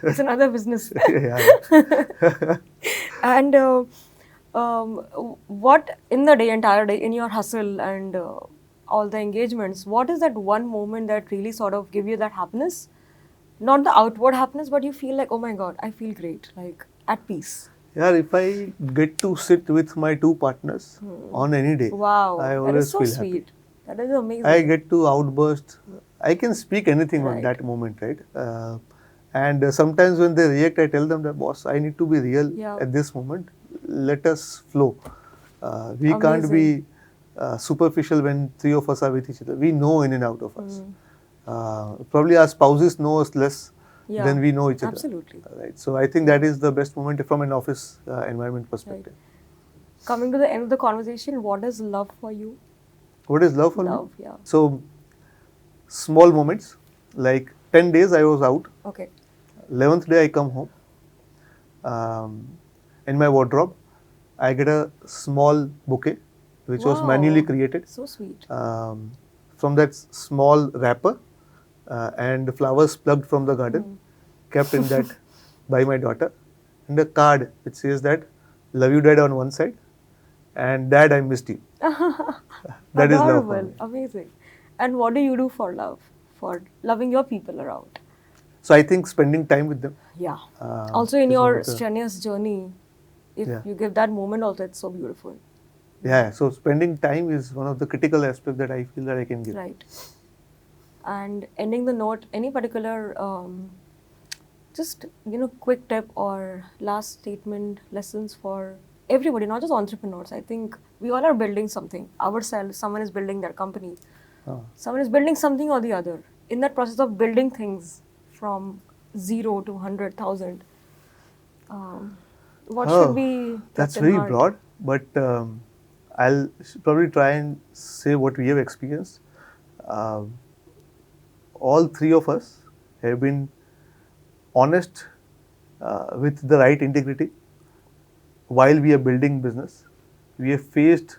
Speaker 1: It's another business.
Speaker 2: yeah.
Speaker 1: And what in the day, entire day, in your hustle and all the engagements, what is that one moment that really sort of give you that happiness? Not the outward happiness, but you feel like, oh my God, I feel great, like at peace.
Speaker 2: Yeah, if I get to sit with my two partners on any day,
Speaker 1: Wow,
Speaker 2: I
Speaker 1: that is
Speaker 2: always
Speaker 1: so
Speaker 2: feel
Speaker 1: sweet.
Speaker 2: happy.
Speaker 1: That is amazing.
Speaker 2: I get to outburst. I can speak anything on
Speaker 1: Right.
Speaker 2: that moment, right? And sometimes when they react, I tell them that, boss, I need to be real
Speaker 1: Yeah.
Speaker 2: at this moment. Let us flow. We can't
Speaker 1: Amazing.
Speaker 2: be superficial when three of us are with each other. We know in and out of us. Probably our spouses know us less
Speaker 1: Yeah,
Speaker 2: than we know each other.
Speaker 1: absolutely.
Speaker 2: Right. So I think that is the best moment from an office environment perspective.
Speaker 1: Coming to the end of the conversation, what is love for you?
Speaker 2: What is love for me?
Speaker 1: Love, yeah.
Speaker 2: So small moments, like 10 days I was out.
Speaker 1: Okay.
Speaker 2: 11th day I come home. In my wardrobe, I get a small bouquet, which was manually
Speaker 1: Wow.
Speaker 2: created.
Speaker 1: So sweet.
Speaker 2: From that small wrapper and flowers plucked from the garden, kept in that by my daughter, and a card which says that, love you dad on one side, and dad I missed you. That is love for
Speaker 1: Adorable.
Speaker 2: me.
Speaker 1: Amazing. And what do you do for love? For loving your people around?
Speaker 2: So I think spending time with them.
Speaker 1: Yeah. Also in
Speaker 2: is one
Speaker 1: your
Speaker 2: of the-
Speaker 1: strenuous journey, if
Speaker 2: Yeah.
Speaker 1: you give that moment also, it's so beautiful.
Speaker 2: Yeah, so spending time is one of the critical aspects that I feel that I can give.
Speaker 1: Right. And ending the note, any particular just quick tip or last statement, lessons for everybody, not just entrepreneurs. I think we all are building something ourselves. Someone is building their company. Someone is building something or the other. In that process of building things from 0 to 100,000, what should be kept
Speaker 2: That's
Speaker 1: in
Speaker 2: very
Speaker 1: heart?
Speaker 2: broad, but I'll probably try and say what we have experienced. All three of us have been honest with the right integrity while we are building business. We have faced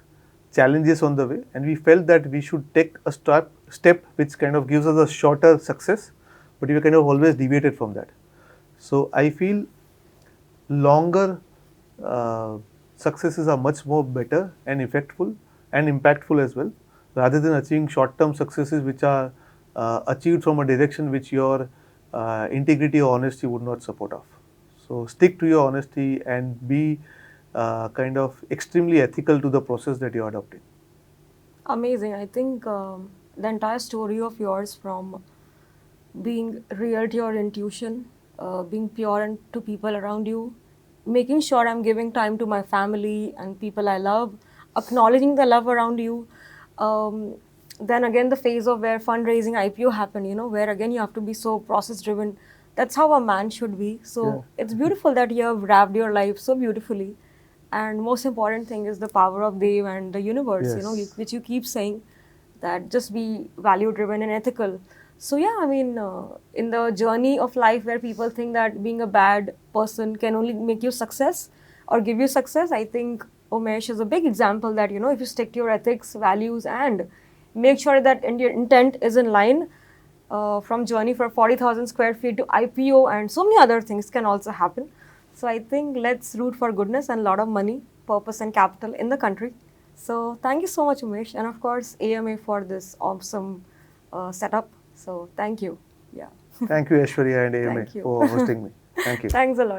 Speaker 2: challenges on the way, and we felt that we should take a step which kind of gives us a shorter success, but we kind of always deviated from that. So I feel longer successes are much more better and effectful and impactful as well, rather than achieving short-term successes which are achieved from a direction which your integrity or honesty would not support of. So stick to your honesty and be kind of extremely ethical to the process that you're adopting.
Speaker 1: Amazing. I think the entire story of yours, from being real to your intuition, being pure and to people around you, making sure I'm giving time to my family and people I love, acknowledging the love around you. Then again, the phase of where fundraising, IPO happened, where again you have to be so process driven. That's how a man should be. So it's beautiful that you have wrapped your life so beautifully. And most important thing is the power of Dev and the universe,
Speaker 2: Yes.
Speaker 1: which you keep saying, that just be value driven and ethical. So yeah, I mean, in the journey of life where people think that being a bad person can only make you success or give you success, I think Umesh is a big example that, you know, if you stick to your ethics, values, and make sure that your intent is in line, from journey for 40,000 square feet to IPO and so many other things can also happen. So I think let's root for goodness and a lot of money, purpose, and capital in the country. So thank you so much, Umesh, and of course AMA for this awesome setup. So thank you. Yeah.
Speaker 2: Thank you, Aishwarya and AMA,
Speaker 1: Thank you.
Speaker 2: for hosting me. Thank you.
Speaker 1: Thanks a lot.